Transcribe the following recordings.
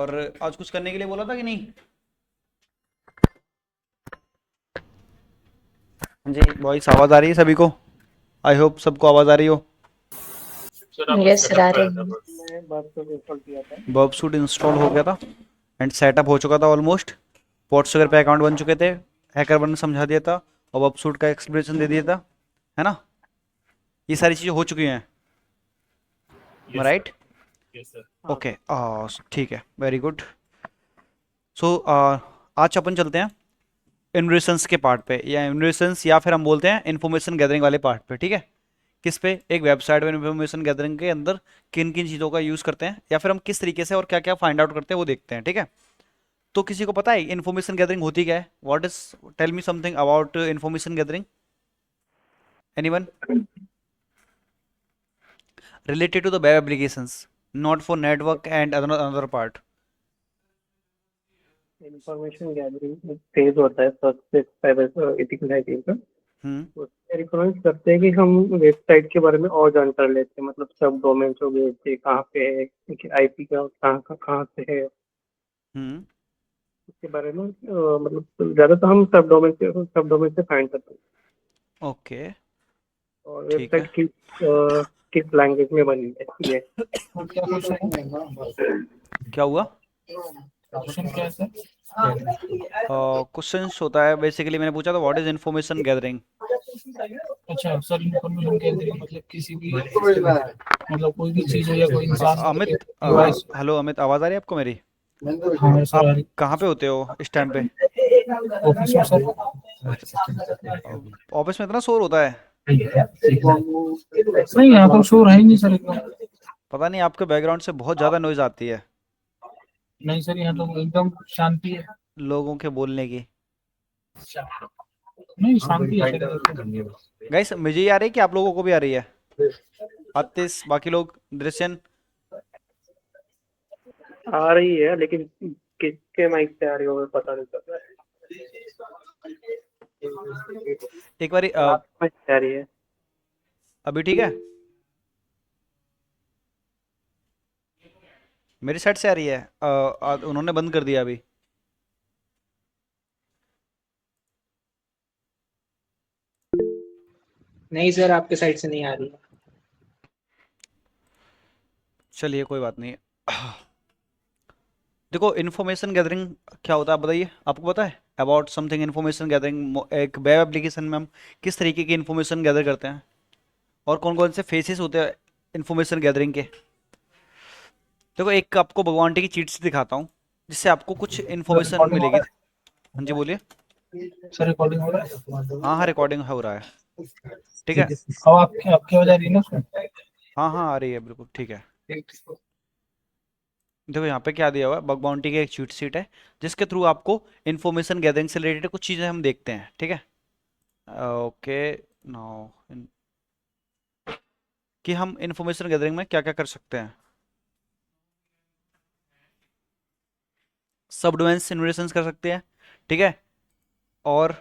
और आज कुछ करने के लिए बोला था कि नहीं? हाँ जी वॉइस आवाज़ आ रही है सभी को? आई होप सबको आवाज़ आ रही हो। यस सर आ रही है। मैं बात को इंस्टॉल किया था। बर्ब सूट इंस्टॉल हो गया था एंड सेटअप हो चुका था ऑलमोस्ट। पॉट्सुगर पे अकाउंट बन चुके थे। हैकर वन ने समझा दिया था और बर्ब सूट का एक्सप्लेनेशन दे दिया था, है ना? ये सारी चीज़ें हो चुकी हैं, yes sir. Right? Yes sir. हाँ ओके, सर। ठीक है, वेरी गुड। सो आज अपन चलते हैं इन्वेशंस के पार्ट पे, या इन्वेशंस या फिर हम बोलते हैं इन्फॉर्मेशन गैदरिंग वाले पार्ट पे, ठीक है? किस पे? एक वेबसाइट में इन्फॉर्मेशन गैदरिंग के अंदर किन किन चीज़ों का यूज़ करते हैं, या फिर हम किस तरीके से और क्या क्या फाइंड आउट करते हैं वो देखते हैं, ठीक है? तो किसी को पता है इन्फॉर्मेशन गैदरिंग होती क्या है? What is, tell me something about information gathering, anyone? Related to the web applications, not for network and another part. Information gathering phase होता है फर्स्ट से साइबर एथिकल हैकिंग का। हम्म। उसमें रिकमेंड करते हैं कि हम वेबसाइट के बारे में और जानकारी लेते हैं, मतलब सब डोमेन हो गए थे, कहाँ पे है, आईपी का कहाँ से है, हम्म। उसके बारे में मतलब ज़्यादा तो हम सब डोमेन से फाइंड करते हैं। ओके, और ठीक है। वेबसाइट किस लैंग्वेज में बनी है ये। और क्या क्वेश्चन है? क्या हुआ? क्वेश्चन क्या है सर? क्वेश्चंस होता है बेसिकली, मैंने पूछा था व्हाट इज इन्फॉर्मेशन गैदरिंग। अच्छा सर, इन्फॉर्मेशन गैदरिंग मतलब किसी भी मतलब कोई भी चीज हो या कोई इंसान हो या अमित, डिवाइस। हेलो अमित, आवाज़ आ रही है आपको मेरी? हाँ सर आप आ रही। कहाँ पे होते हो इस टाइम पे? ऑफिस में सर। ऑफिस में इतना शोर होता है? नहीं यहाँ तो शोर है ही नहीं सर एकदम। पता नहीं, आपके बैकग्राउंड से बहुत ज़्यादा नॉइज आती है, नहीं सर यहाँ तो एकदम शांति है। लोगों के बोलने की। नहीं शांति है सर। गाइस मुझे ही आ रही है कि आप लोगों को भी आ रही है? आतिश, बाकी लोग, दृश्यन? आ रही है लेकिन किसके माइक से आ रही होगी पता नहीं चल रहा एक बारी है। आप में से आ रही है। अभी ठीक है? मेरी साइड से आ रही है? उन्होंने बंद कर दिया अभी। नहीं सर आपके साइड से नहीं आ रही है। चलिए कोई बात नहीं। देखो इन्फॉर्मेशन गैदरिंग क्या होता है, आप बताइए, आपको पता है अबाउट समथिंग इन्फॉर्मेशन गैदरिंग? एक वेब एप्लीकेशन में हम किस तरीके की इन्फॉर्मेशन गैदर करते हैं, और कौन कौन से फेसेस होते हैं इन्फॉर्मेशन गैदरिंग के? देखो एक आपको भगवान की चीट से दिखाता हूँ, जिससे आपको कुछ इन्फॉर्मेशन रिकॉर्डिंग हो मिलेगी। रहा हाँ जी बोलिए। है सर, रिकॉर्डिंग हो रहा है। हाँ हाँ, रिकॉर्डिंग हो रहा है, ठीक है। ठीक है। अब आपकी आवाज आ रही है ना उसमें? हाँ हाँ आ रही है, बिल्कुल ठीक है। ठीक। देखो यहाँ पे क्या दिया हुआ है, बग बाउंटी की एक चीट शीट है, जिसके थ्रू आपको इन्फॉर्मेशन गैदरिंग से रिलेटेड कुछ चीज़ें हम देखते हैं, ठीक है? ओके, नाउ कि हम इन्फॉर्मेशन गैदरिंग में क्या क्या कर सकते हैं। सब डोमेन्स इन्वेस्टेंस कर सकते हैं, ठीक है? और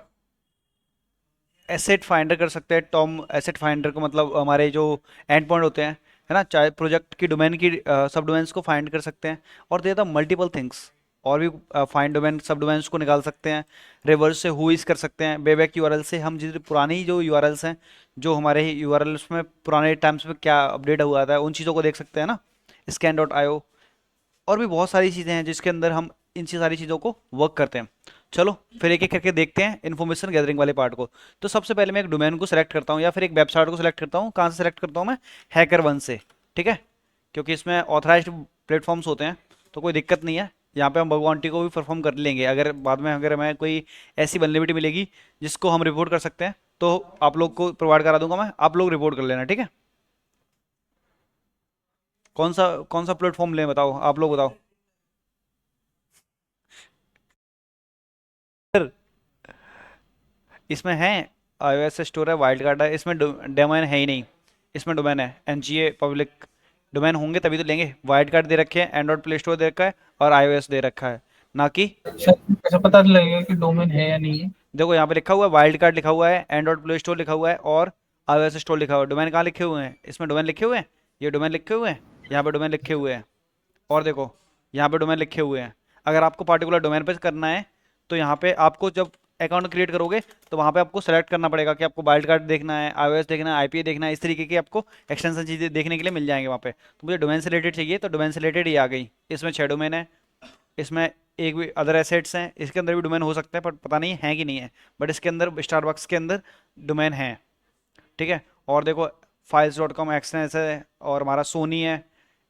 एसेट फाइंडर कर सकते हैं। टॉम एसेट फाइंडर को मतलब हमारे जो एंड पॉइंट होते हैं, है ना, चाहे प्रोजेक्ट की डोमेन की सब डोमेन्स को फाइंड कर सकते हैं। और देता मल्टीपल थिंग्स, और भी फाइंड डोमेन सब डोमेन्स को निकाल सकते हैं। रिवर्स से हुईज कर सकते हैं। बेबैक यूआरएल से हम जितनी पुरानी जो यूआरएल्स हैं, जो हमारे यूआरएल्स में पुराने टाइम्स में क्या अपडेट हुआ था, उन चीज़ों को देख सकते हैं ना, स्कैन डॉट आईओ। और भी बहुत सारी चीज़ें हैं जिसके अंदर हम इन सारी चीज़ों को वर्क करते हैं। चलो फिर एक एक करके देखते हैं इन्फॉर्मेशन गैदरिंग वाले पार्ट को। तो सबसे पहले मैं एक डोमेन को सेलेक्ट करता हूँ, या फिर एक वेबसाइट को सेलेक्ट करता हूँ। कहाँ से सेलेक्ट करता हूँ मैं? हैकर वन से, ठीक है? क्योंकि इसमें ऑथराइज्ड प्लेटफॉर्म्स होते हैं, तो कोई दिक्कत नहीं है। यहाँ पे हम भगवान टी को भी परफॉर्म कर लेंगे, अगर बाद में अगर हमें कोई ऐसी वल्नरेबिलिटी मिलेगी जिसको हम रिपोर्ट कर सकते हैं, तो आप लोग को प्रोवाइड करा दूंगा मैं, आप लोग रिपोर्ट कर लेना, ठीक है? कौन सा प्लेटफॉर्म लें, बताओ, आप लोग बताओ। इसमें है iOS स्टोर है, वाइल्ड कार्ड है, इसमें डोमेन है ही नहीं। इसमें डोमेन है एनजीए पब्लिक डोमेन, होंगे तभी तो लेंगे। वाइल्ड कार्ड दे रखे हैं, एंड्रॉइड प्ले स्टोर दे रखा है, और iOS दे रखा है, ना कि। सर कैसे पता लगेगा कि डोमेन है या नहीं है? देखो यहाँ पे लिखा हुआ है वाइल्ड कार्ड लिखा हुआ है, एंड्रॉइड प्ले स्टोर लिखा हुआ है, और iOS स्टोर लिखा हुआ है। डोमेन कहाँ लिखे हुए हैं? इसमें डोमेन लिखे हुए हैं, ये डोमेन लिखे हुए हैं, यहाँ पे डोमेन लिखे हुए हैं। और देखो यहाँ पे डोमेन लिखे हुए हैं। अगर आपको पार्टिकुलर डोमेन पे करना है तो यहाँ पे आपको जब अकाउंट क्रिएट करोगे तो वहाँ पे आपको सेलेक्ट करना पड़ेगा कि आपको वाइल्ड कार्ड देखना है, iOS देखना है, आईपी देखना है, इस तरीके की आपको एक्सटेंशन चीज़ें देखने के लिए मिल जाएंगे वहाँ पे। तो मुझे डोमेन से रिलेटेड चाहिए तो डोमेन से रिलेटेड ही आ गई। इसमें 6 डोमेन है, इसमें एक भी अदर एसेट्स हैं, इसके अंदर भी डोमेन हो सकता है पर पता नहीं है कि नहीं है, बट इसके अंदर स्टारबक्स के अंदर डोमेन है। ठीक है, और देखो files.com एक्सनेस है और हमारा सोनी है,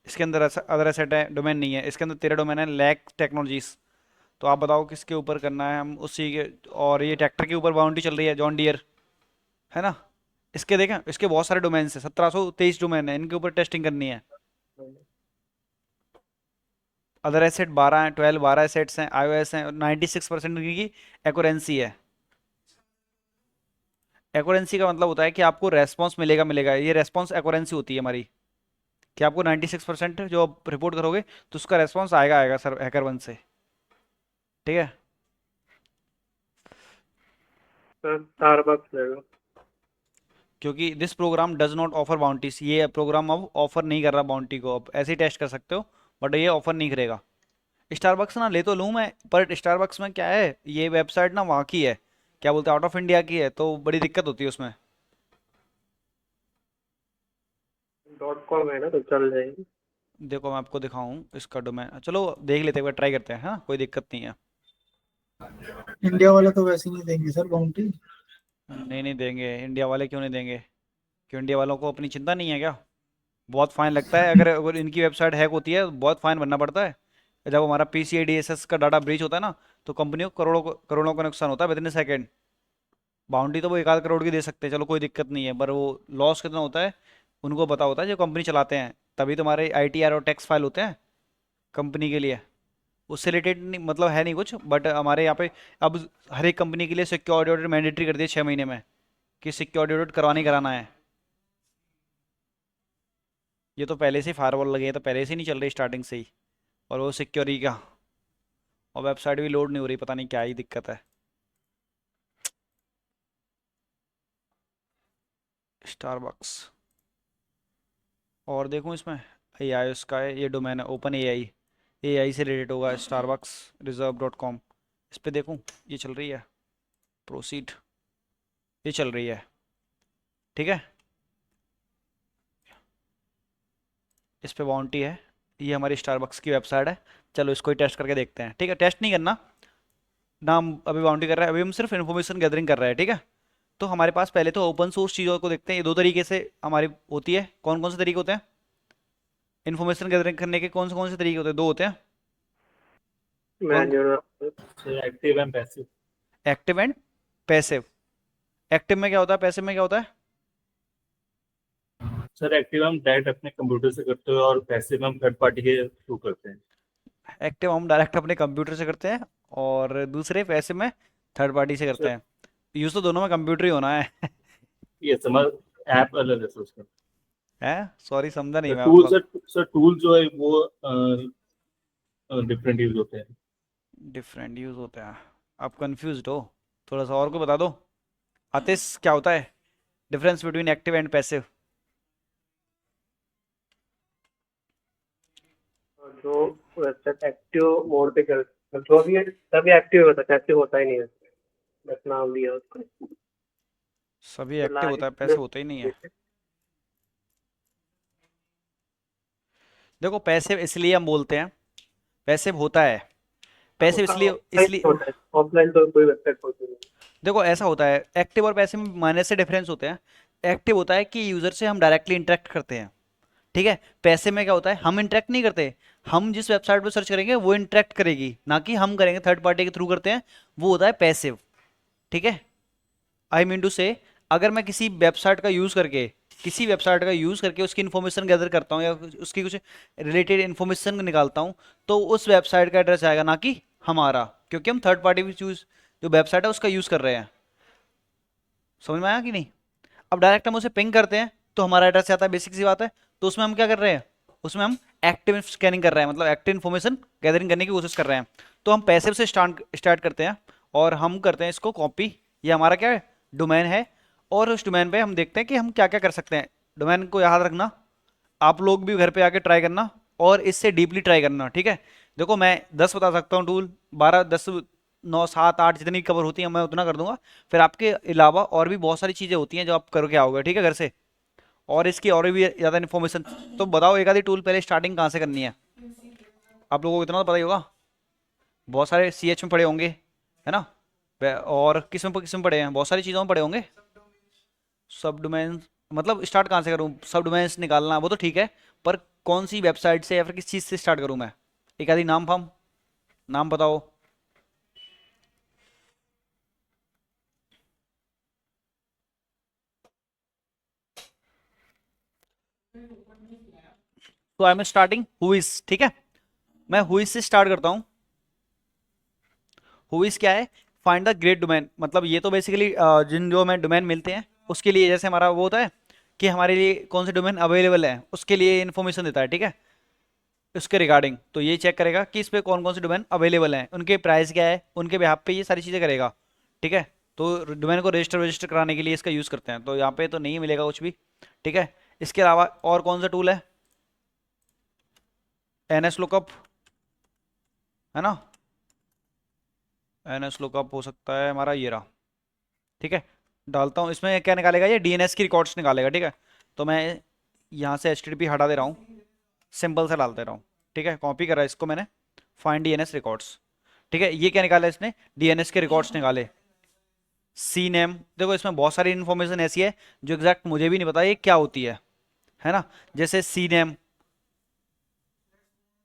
इसके अंदर अदर एसेट है, डोमेन नहीं है। इसके अंदर 13 डोमेन है, लैक टेक्नोलॉजीज। तो आप बताओ किसके ऊपर करना है, हम उसी के। और ये ट्रैक्टर के ऊपर बाउंड्री चल रही है, जॉन डियर, है ना। इसके देखें, इसके बहुत सारे डोमेन है, 1723 डोमेन है, इनके ऊपर टेस्टिंग करनी है। अदर एसेट 12 हैं, 12 एसेट्स हैं, iOS हैं, 96% की एक्यूरेंसी है। एक्यूरेंसी का मतलब होता है कि आपको रेस्पॉन्स मिलेगा मिलेगा, ये रेस्पॉन्स एक्यूरेंसी होती है हमारी, कि आपको 96% जो आप रिपोर्ट करोगे तो उसका रेस्पॉन्स आएगा आएगा सर हैकर वन से। ठीक है, सर स्टारबक्स ले लो। क्योंकि this program does not offer bounties, ये प्रोग्राम अब ऑफर नहीं कर रहा बाउंटी को, अब ऐसे ही टेस्ट कर सकते हो बट ये ऑफर नहीं करेगा। स्टारबक्स ना ले तो लूँ मैं, पर स्टारबक्स में क्या है, ये वेबसाइट ना वहाँ की है, क्या बोलते हैं, आउट ऑफ इंडिया की है, तो बड़ी दिक्कत होती है उसमें। .com है ना तो चल जाएगी। देखो मैं आपको दिखाऊं इसका डोमेन, चलो देख लेते हैं, एक बार ट्राई करते हैं, हाँ कोई दिक्कत नहीं है। इंडिया वाले तो वैसे ही नहीं देंगे सर बाउंड्री। नहीं नहीं देंगे, इंडिया वाले क्यों नहीं देंगे, क्यों इंडिया वालों को अपनी चिंता नहीं है क्या। बहुत फाइन लगता है, अगर इनकी वेबसाइट हैक होती है बहुत फाइन भरना पड़ता है। जब हमारा PCI DSS का डाटा ब्रीच होता है ना, तो कंपनी को करोड़ों का नुकसान होता है विद इन सेकेंड। बाउंड्री तो वो 1 आध करोड़ की दे सकते हैं, चलो कोई दिक्कत नहीं है, पर वो लॉस कितना होता है उनको पता होता है जो कंपनी चलाते हैं, तभी तुम्हारे ITR और टैक्स फाइल होते हैं कंपनी के लिए। उससे रिलेटेड नहीं, मतलब है नहीं कुछ, बट हमारे यहाँ पे अब हर एक कंपनी के लिए सिक्योरिटी ऑडिट मैंडेटरी कर दिया 6 महीने में, कि सिक्योरिटी ऑडिट करवाना ही कराना है। ये तो पहले से ही फायरवॉल लगे हैं, तो पहले से ही नहीं चल रही स्टार्टिंग से ही, और वो सिक्योरिटी का, और वेबसाइट भी लोड नहीं हो रही, पता नहीं क्या ही दिक्कत है। स्टारबक्स, और देखूँ इसमें AI उसका है, ये डोमेन है ओपन AI से रिलेटेड होगा स्टारबक्स reserve.com। इस पे देखूँ, ये चल रही है, प्रोसीड, ये चल रही है। ठीक है, इस पे बाउंटी है, ये हमारी स्टारबक्स की वेबसाइट है। चलो इसको ही टेस्ट करके देखते हैं। ठीक है, टेस्ट नहीं करना ना, हम अभी बाउंटी कर रहे हैं, अभी हम सिर्फ इन्फॉर्मेशन गैदरिंग कर रहे हैं। ठीक है, तो हमारे पास पहले तो ओपन सोर्स चीज़ों को देखते हैं, ये 2 तरीके से हमारी होती है। कौन कौन से तरीके होते हैं इन्फॉर्मेशन गैदरिंग करने के, कौन से तरीके होते हैं, 2 होते हैं। कौन, manual. Active and passive. Active and passive. Active में क्या होता है, पैसिव में क्या होता है। सर एक्टिव हम डायरेक्ट अपने कंप्यूटर से करते हैं और पैसिव हम थर्ड पार्टी के थ्रू करते हैं। एक्टिव हम डायरेक्ट अपने कंप्यूटर से करते हैं, और दूसरे पैसिव में थर्ड पार्टी से करते सर हैं। यूज़ तो दोनों में कंप्यूटर ही होना है। ये समझ, ऐप अलग है सर उसका। है, सॉरी समझा नहीं मैं टूल आपको। सर टूल जो है वो डिफरेंट यूज होते हैं। डिफरेंट यूज़ होता है, आप कंफ्यूज हो, थोड़ा सा और को बता दो। आतिश, क्या होता है difference between active and passive. जो वेबसाइट एक्टिव मोड पे कर, जो भी तभी एक्टिव होता है, पैसिव होता ही नहीं है, बस नाम दिया उसको। सभी तो एक्टिव होता है, पैसिव होता ही नहीं है। देखो पैसिव इसलिए हम बोलते हैं, पैसिव होता है, पैसिव इसलिए इसलिए होता है, ऑफलाइन तो कोई वेबसाइट होती नहीं। देखो ऐसा होता है, एक्टिव और पैसिव में माइनस से डिफरेंस होते हैं। एक्टिव होता है कि यूजर से हम डायरेक्टली इंटरेक्ट करते हैं। ठीक है, पैसिव में क्या होता है, हम इंटरेक्ट नहीं करते, हम जिस वेबसाइट पर सर्च करेंगे वो इंटरेक्ट करेगी, ना कि हम करेंगे, थर्ड पार्टी के थ्रू करते हैं, वो होता है पैसिव। ठीक है, आई मीन टू से, अगर मैं किसी वेबसाइट का यूज़ करके उसकी इन्फॉर्मेशन गैदर करता हूँ या उसकी कुछ रिलेटेड इन्फॉर्मेशन निकालता हूँ, तो उस वेबसाइट का एड्रेस आएगा, ना कि हमारा, क्योंकि हम थर्ड पार्टी यूज जो वेबसाइट है उसका यूज़ कर रहे हैं। समझ में आया कि नहीं। अब डायरेक्ट हम उसे पिंग करते हैं तो हमारा एड्रेस आता है, बेसिक सी बात है। तो उसमें हम क्या कर रहे हैं, उसमें हम एक्टिव स्कैनिंग कर रहे हैं, मतलब एक्टिव इन्फॉर्मेशन गैदरिंग करने की कोशिश कर रहे हैं। तो हम पैसिव से स्टार्ट करते हैं, और हम करते हैं इसको कॉपी, ये हमारा क्या है, डोमेन है, और उस डोमेन पे हम देखते हैं कि हम क्या क्या कर सकते हैं। डोमेन को याद रखना, आप लोग भी घर पे आके ट्राई करना और इससे डीपली ट्राई करना। ठीक है, देखो मैं 10 बता सकता हूँ टूल, 12, 10, 9, 7, 8 जितनी कवर होती है मैं उतना कर दूंगा। फिर आपके अलावा और भी बहुत सारी चीज़ें होती हैं जो आप करके आओगे, ठीक है, घर से, और इसकी और भी ज़्यादा इन्फॉर्मेशन। तो बताओ एक आधी टूल पहले स्टार्टिंग कहाँ से करनी है? आप लोगों को इतना तो पता ही होगा, बहुत सारे CH में पढ़े होंगे, है ना? और किस में पढ़े हैं, बहुत सारी चीज़ों में पढ़े होंगे। सब डोमेन मतलब स्टार्ट कहाँ से करूँ? सब डोमेन्स निकालना वो तो ठीक है, पर कौन सी वेबसाइट से या फिर किस चीज़ से स्टार्ट करूँ मैं? एक आधी नाम फाम, नाम बताओ। तो आई एम स्टार्टिंग हुइस, ठीक है, मैं हुइस से स्टार्ट करता हूँ। हुइस क्या है? फाइंड द ग्रेट डोमेन, मतलब ये तो बेसिकली जिन जो हमें डोमेन मिलते हैं उसके लिए, जैसे हमारा वो होता है कि हमारे लिए कौन से डोमेन अवेलेबल है, उसके लिए इन्फॉर्मेशन देता है, ठीक है, उसके रिगार्डिंग। तो ये चेक करेगा कि इस पे कौन कौन से डोमेन अवेलेबल हैं, उनके प्राइस क्या है, उनके बिहाफ पे ये सारी चीज़ें करेगा, ठीक है। तो डोमेन को रजिस्टर कराने के लिए इसका यूज़ करते हैं, तो यहाँ पे तो नहीं मिलेगा कुछ भी, ठीक है। इसके अलावा और कौन सा टूल है? NS लुकअप, है ना? NS लुकअप हो सकता है हमारा ये रहा, ठीक है। डालता हूँ, इसमें क्या निकालेगा? ये DNS की रिकॉर्ड्स निकालेगा, ठीक है। तो मैं यहाँ से HTTP हटा दे रहा हूँ, सिंपल से डाल दे रहा हूँ, ठीक है। कॉपी करा इसको मैंने, फाइंड DNS रिकॉर्ड्स, ठीक है। ये क्या निकाला इसने? DNS के रिकॉर्ड्स निकाले। सी नेम, देखो इसमें बहुत सारी इन्फॉर्मेशन ऐसी है जो एग्जैक्ट मुझे भी नहीं पता ये क्या होती है ना? जैसे सी नेम,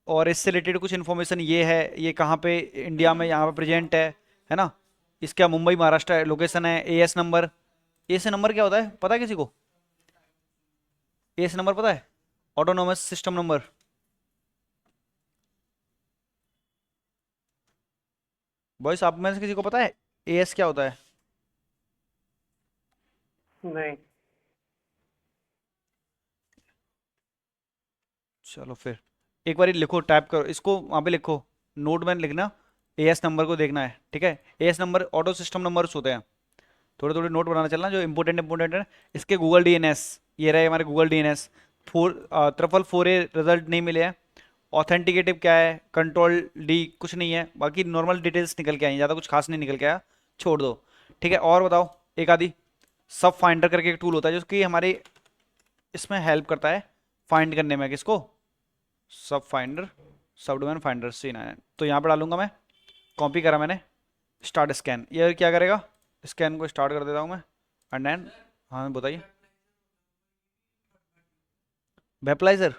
और इससे रिलेटेड कुछ इन्फॉर्मेशन ये है, ये कहाँ पे इंडिया में यहाँ पे प्रेजेंट है ना? इसका मुंबई महाराष्ट्र लोकेशन है। AS नंबर, AS नंबर क्या होता है पता है किसी को? AS नंबर पता है? Autonomous system number. बॉयस आप में से किसी को पता है AS क्या होता है? नहीं। चलो फिर एक बार लिखो, टाइप करो इसको, वहाँ पे लिखो, नोट में लिखना, AS नंबर को देखना है, ठीक है। AS number auto system numbers होते हैं, थोड़े थोड़े नोट बनाना चलना जो इंपॉर्टेंट इंपॉर्टेंट है। इसके गूगल DNS, ये रहे हमारे गूगल DNS। 444A रिजल्ट नहीं मिले हैं। ऑथेंटिकेटिव क्या है? कंट्रोल D कुछ नहीं है, बाकी नॉर्मल डिटेल्स निकल के आई, ज़्यादा कुछ खास नहीं निकल के आया, छोड़ दो, ठीक है। और बताओ एक आधी। सब फाइंडर करके एक टूल होता है जो कि हमारे इसमें हेल्प करता है फाइंड करने में, किसको? सब फाइंडर, सब डोमेन फाइंडर C9। तो यहाँ पर डालूंगा मैं, कॉपी करा मैंने, स्टार्ट स्कैन, ये क्या करेगा? स्कैन को स्टार्ट कर देता हूँ मैं, एंड देन, हाँ बताइए। वेबलाइजर,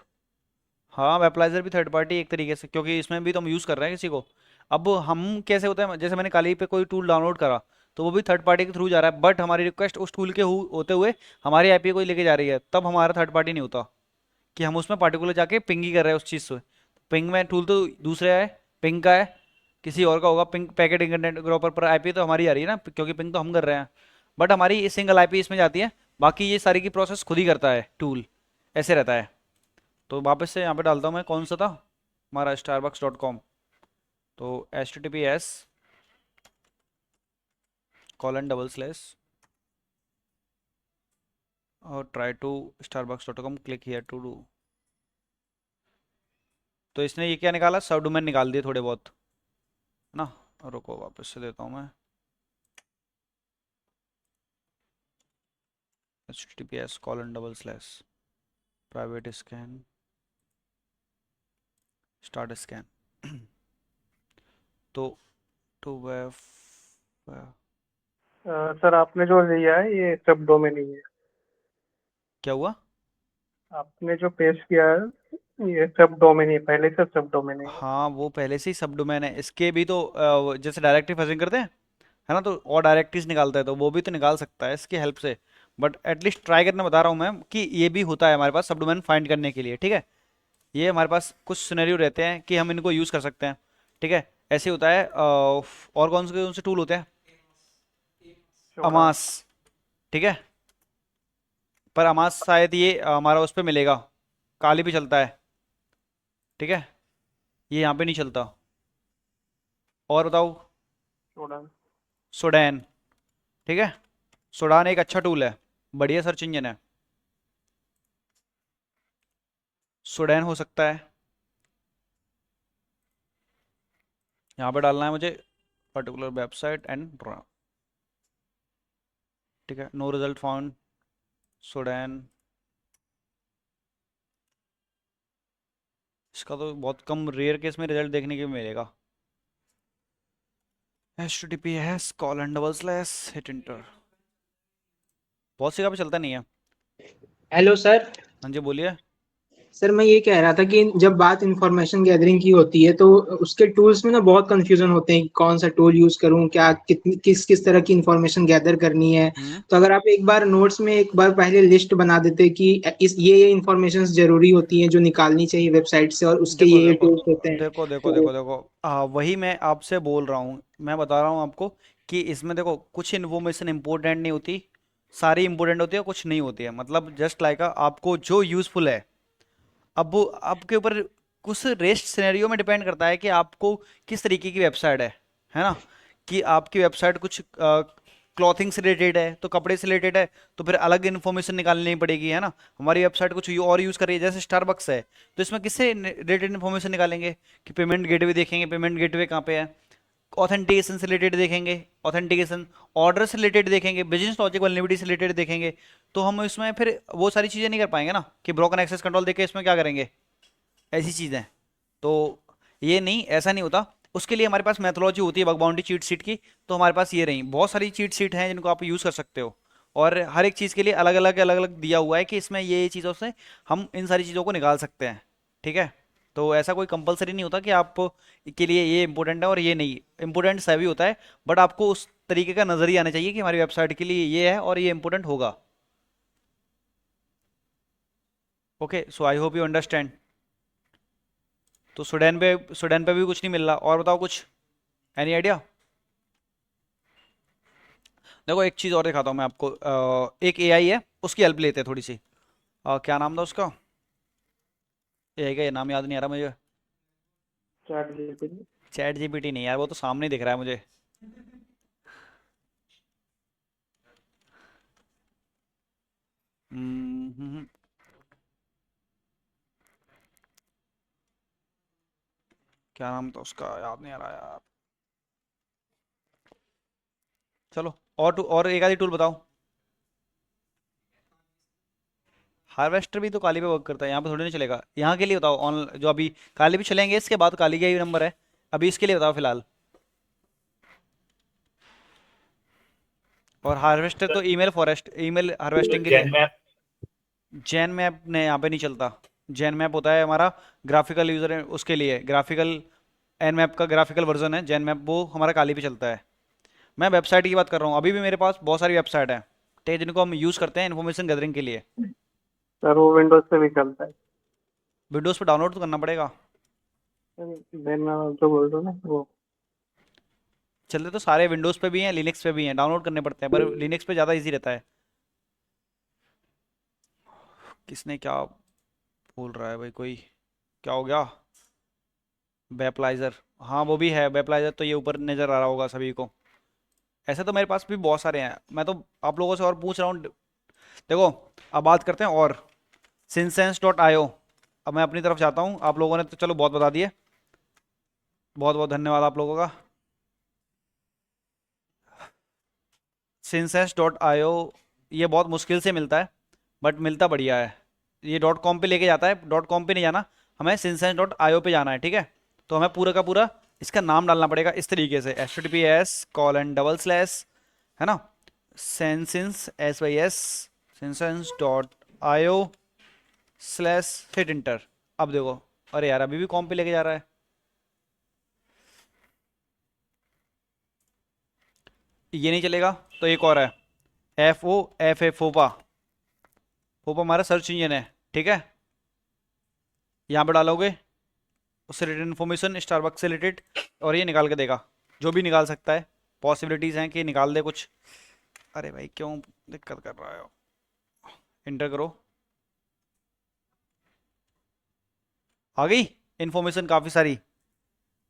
हाँ वेबलाइजर भी थर्ड पार्टी एक तरीके से, क्योंकि इसमें भी तो हम यूज़ कर रहे हैं किसी को। अब हम कैसे होता है, जैसे मैंने कल ही पे कोई टूल डाउनलोड करा तो वो भी थर्ड पार्टी के थ्रू जा रहा है, बट हमारी रिक्वेस्ट उस टूल के होते हुए हमारी IP को ही लेके जा रही है, तब हमारा थर्ड पार्टी नहीं होता कि हम उसमें पार्टिकुलर जाके पिंग ही कर रहे हैं उस चीज़ से। पिंग में टूल तो दूसरे है, पिंग का है, किसी और का होगा। पिंग पैकेट इंटरनेट ग्रोपर पर IP तो हमारी आ रही है ना, क्योंकि पिंग तो हम कर रहे हैं, बट हमारी सिंगल IP इसमें जाती है, बाकी ये सारी की प्रोसेस खुद ही करता है टूल, ऐसे रहता है। तो वापस से यहाँ पे डालता हूँ मैं, कौन सा था हमारा? starbucks.com। तो https:// और try to starbucks.com, click here to do. तो इसने ये क्या निकाला? सब डोमेन निकाल दिए थोड़े बहुत, है ना? रुको वापस से देता हूँ मैं, https:// private scan, start scan. तो टू वेब, सर आपने जो लिया है ये सब डोमेन ही है। क्या हुआ? आपने जो पेश किया है ये सब डोमेन ही है, पहले से सब डोमेन ही है। हाँ वो पहले से ही सब डोमेन है, इसके भी तो जैसे डायरेक्टरी फजिंग करते हैं, है ना, तो और डायरेक्टरीज निकालता है, तो वो भी तो निकाल सकता है इसकी हेल्प से। बट एटलीस्ट ट्राई करना बता रहा हूँ मैं कि ये भी होता है हमारे पास सब डोमेन फाइंड करने के लिए, ठीक है। ये हमारे पास कुछ सिनेरियो रहते हैं कि हम इनको यूज़ कर सकते हैं, ठीक है। ऐसे होता है। और कौन से टूल होते हैं? चौड़ा। अमास, ठीक है, पर अमास शायद ये हमारा उस पर मिलेगा, काली भी चलता है, ठीक है, ये यहाँ पे नहीं चलता। और बताओ। चौड़ा। सोडैन, ठीक है, सोडान एक अच्छा टूल है, बढ़िया सर्च इंजन है, सोडैन हो सकता है। यहाँ पे डालना है मुझे पर्टिकुलर वेबसाइट एंड ड्रा। ठीक है, नो रिजल्ट फाउंड सुडैन। इसका तो बहुत कम रेयर केस में रिजल्ट देखने को मिलेगा। HTTPS :// hit enter। बहुत सी जगह पे चलता नहीं है। Hello sir. हाँ जी बोलिए। सर मैं ये कह रहा था कि जब बात इंफॉर्मेशन गैदरिंग की होती है तो उसके टूल्स में ना बहुत कंफ्यूजन होते हैं कि कौन सा टूल यूज करूं, क्या कितनी किस किस तरह की इंफॉर्मेशन गैदर करनी है। हम्म। तो अगर आप एक बार नोट्स में एक बार पहले लिस्ट बना देते कि इस ये इंफॉर्मेशन जरूरी होती हैं जो निकालनी चाहिए वेबसाइट से और उसके देखो ये देखो टूल्स होते हैं देखो देखो तो। देखो देखो वही मैं आपसे बोल रहा हूँ। मैं बता रहा हूँ आपको कि इसमें देखो कुछ इन्फॉर्मेशन इंपॉर्टेंट नहीं होती, सारी इंपॉर्टेंट होती है, कुछ नहीं होती है। मतलब जस्ट लाइक आपको जो यूजफुल है, अब वो आपके ऊपर कुछ रेस्ट सिनेरियो में डिपेंड करता है कि आपको किस तरीके की वेबसाइट है ना। कि आपकी वेबसाइट कुछ क्लॉथिंग से रिलेटेड है तो कपड़े से रिलेटेड है, तो फिर अलग इन्फॉर्मेशन निकालनी पड़ेगी, है ना। हमारी वेबसाइट कुछ और यूज़ कर रही है जैसे स्टारबक्स है, तो इसमें किससे रिलेटेड इन्फॉर्मेशन निकालेंगे कि पेमेंट गेटवे देखेंगे, पेमेंट गेटवे कहाँ पे है। ऑथेंटिकेशन से रिलेटेड देखेंगे, ऑथेंटिकेशन ऑर्डर से रिलेटेड देखेंगे, बिजनेस लॉजिक वल्नरेबिलिटी से रिलेटेड देखेंगे। तो हम इसमें फिर वो सारी चीज़ें नहीं कर पाएंगे ना कि ब्रोकन एक्सेस कंट्रोल देके इसमें क्या करेंगे, ऐसी चीज़ें। तो ये नहीं, ऐसा नहीं होता। उसके लिए हमारे पास मैथोलॉजी होती है बग बाउंड्री चीट सीट की। तो हमारे पास ये रही बहुत सारी चीट सीट हैं जिनको आप यूज़ कर सकते हो, और हर एक चीज़ के लिए अलग अलग दिया हुआ है कि इसमें ये चीज़ों से हम इन सारी चीज़ों को निकाल सकते हैं। ठीक है, तो ऐसा कोई कंपलसरी नहीं होता कि आप के लिए ये इंपॉर्टेंट है और ये नहीं। इंपॉर्टेंट सभी होता है, बट आपको उस तरीके का नज़रिया आना चाहिए कि हमारी वेबसाइट के लिए ये है और ये इंपॉर्टेंट होगा। Okay, so I hope you understand. तो सुडैन पे भी कुछ नहीं मिल रहा, और बताओ कुछ, एनी आइडिया। देखो एक चीज़ और दिखाता हूँ मैं आपको। एक एआई है, उसकी हेल्प लेते हैं थोड़ी सी। क्या नाम था उसका, एआई का ये नाम याद नहीं आ रहा मुझे। Chat GPT. चैट जीपीटी नहीं यार, वो तो सामने ही दिख रहा है मुझे। हम्म, क्या नाम था उसका, याद नहीं आ रहा यार। चलो, और एक आधी टूल बताओ। हार्वेस्टर भी तो काली पे वर्क करता है, यहाँ पे थोड़ी नहीं चलेगा। यहाँ के लिए बताओ, ऑन जो अभी काली पे चलेंगे, इसके बाद काली का ही नंबर है। अभी इसके लिए बताओ फिलहाल। और हार्वेस्टर तो ईमेल फॉरेस्ट, ईमेल हार्वेस्टिंग के लिए। जैन मैप। जैन मैप ने यहाँ पे नहीं चलता। जैन मैप होता है हमारा ग्राफिकल यूजर है, उसके लिए ग्राफिकल। एन मैप का ग्राफिकल वर्जन है जैन मैप, वो हमारा काली पे चलता है। मैं वेबसाइट की बात कर रहा हूँ, अभी भी मेरे पास बहुत सारी वेबसाइट है, ठीक है, जिनको हम यूज़ करते हैं इन्फॉर्मेशन गैदरिंग के लिए। सर वो विंडोज पे भी चलता है। विंडोज़ पे डाउनलोड तो करना पड़ेगा। देन मैं जो बोल रहा हूँ ना वो। चलते तो सारे विंडोज़ पे भी हैं, लिनक्स पे भी हैं, डाउनलोड करने पड़ते हैं, पर लिनक्स पे ज़्यादा इजी रहता है। किसने क्या बोल रहा है भाई कोई, क्या हो गया। वेबलाइजर, हाँ वो भी है वेबलाइजर, तो ये ऊपर नज़र आ रहा होगा सभी को। ऐसे तो मेरे पास भी बहुत सारे हैं, मैं तो आप लोगों से और पूछ रहा हूँ। देखो, अब बात करते हैं और Synsense.io। अब मैं अपनी तरफ जाता हूँ, आप लोगों ने तो चलो बहुत बता दिए, बहुत बहुत धन्यवाद आप लोगों का। Synsense.io ये बहुत मुश्किल से मिलता है, बट मिलता बढ़िया है। ये .com पे लेके जाता है, .com पे नहीं जाना, हमें Synsense.io पे जाना है, ठीक है। तो हमें पूरा का पूरा इसका नाम डालना पड़ेगा इस तरीके से, HTTPS:// है ना, Synsense SYS Synsense.io/hit enter। अब देखो, अरे यार अभी भी कॉम पे लेके जा रहा है। ये नहीं चलेगा तो एक और है, FOFA फोपा। फोपा हमारा सर्च इंजन है, ठीक है। यहाँ पे डालोगे, उससे रिलेटेड इन्फॉर्मेशन स्टारबक्स से रिलेटेड, और ये निकाल के देगा, जो भी निकाल सकता है। पॉसिबिलिटीज़ हैं कि निकाल दे कुछ। अरे भाई क्यों दिक्कत कर रहा है, इंटर करो। आ गई इन्फॉर्मेशन काफ़ी सारी।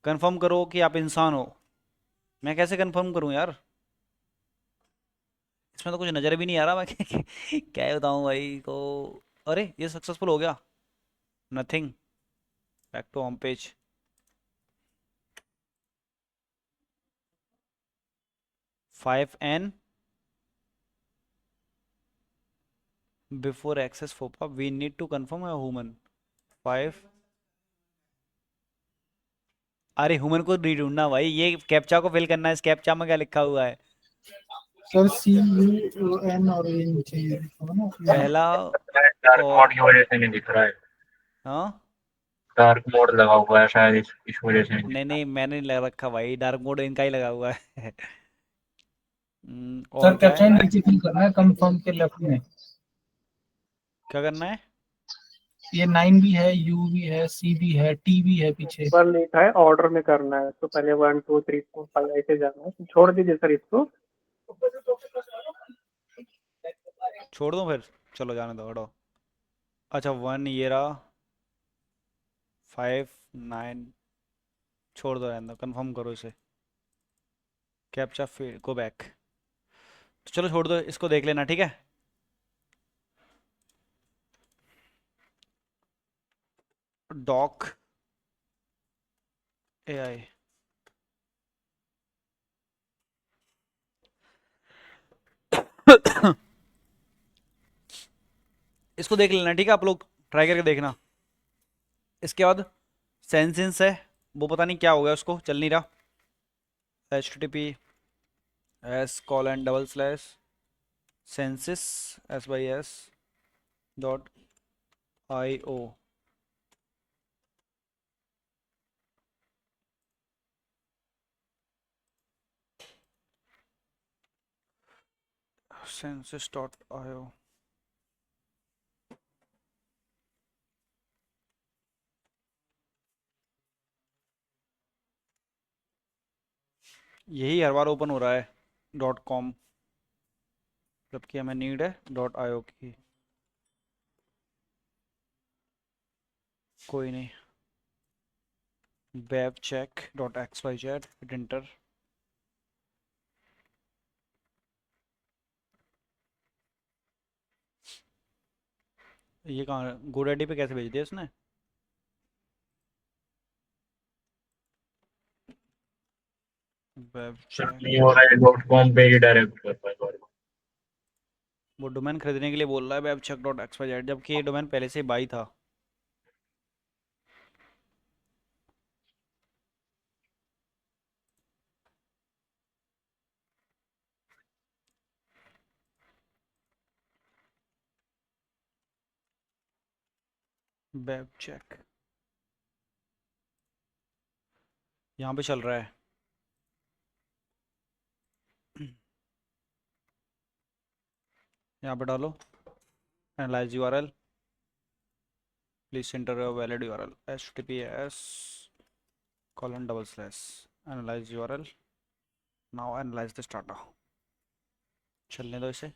कंफर्म करो कि आप इंसान हो। मैं कैसे कंफर्म करूं यार, इसमें तो कुछ नज़र भी नहीं आ रहा मैं क्या बताऊं भाई को। अरे ये सक्सेसफुल हो गया, nothing, back to home page. 5n before access FOPA we need to confirm a human 5 अरे ह्यूमन को नहीं ढूंढना भाई, ये कैप्चा को फिल करना है। इस कैप्चा में क्या लिखा हुआ है? सर CUN और ये नीचे ये लिखा हुआ ना पहला डार्क और मोड की वजह से नहीं दिख रहा है। हाँ डार्क मोड लगा हुआ है शायद इस वजह से नहीं दिख नहीं नहीं, मैंने नहीं लगा रखा भाई, डार्क मोड इनका ही लगा हुआ है। सर और क्या कैप्चा है? नीचे फिल करना है कंफर्म के लेफ्ट में। क्या करना है? ये 9 भी है, U भी है, C भी है, T भी है पीछे। पर लिखा है ऑर्डर में करना है, तो पहले 1 2 3 4 5 ऐसे जाना है, तो छोड़ दीजिए सर इसको। छोड़ दो फिर, चलो जाने दो, हटो। अच्छा 1 ये रहा, 5 9, छोड़ दो, रहने दो, कंफर्म करो इसे। कैप्चा फिर गो बैक, तो चलो छोड़ दो इसको, देख लेना ठीक है। डॉक AI इसको देख लेना ठीक है, आप लोग ट्राई करके देखना। इसके बाद सेंसेंस है, वो पता नहीं क्या हो गया, उसको चल नहीं रहा। https://census.io census.io यही हर बार ओपन हो रहा है .com, जबकि हमें नीड है .io की। कोई नहीं, webcheck.xyz hit enter। ये कहाँ GoDaddy पे कैसे भेज दिया इसने? सर webcheck, नहीं हो रहा है, .com पे ही डायरेक्ट कर पाएगा। वो डोमेन खरीदने के लिए बोल रहा है webcheck.xyz, जबकि ये डोमेन पहले से ही बाई था। webcheck यहाँ पे चल रहा है। यहाँ पे डालो analyse URL, please enter your valid URL https://analyze URL now analyse this data. चलने दो इसे।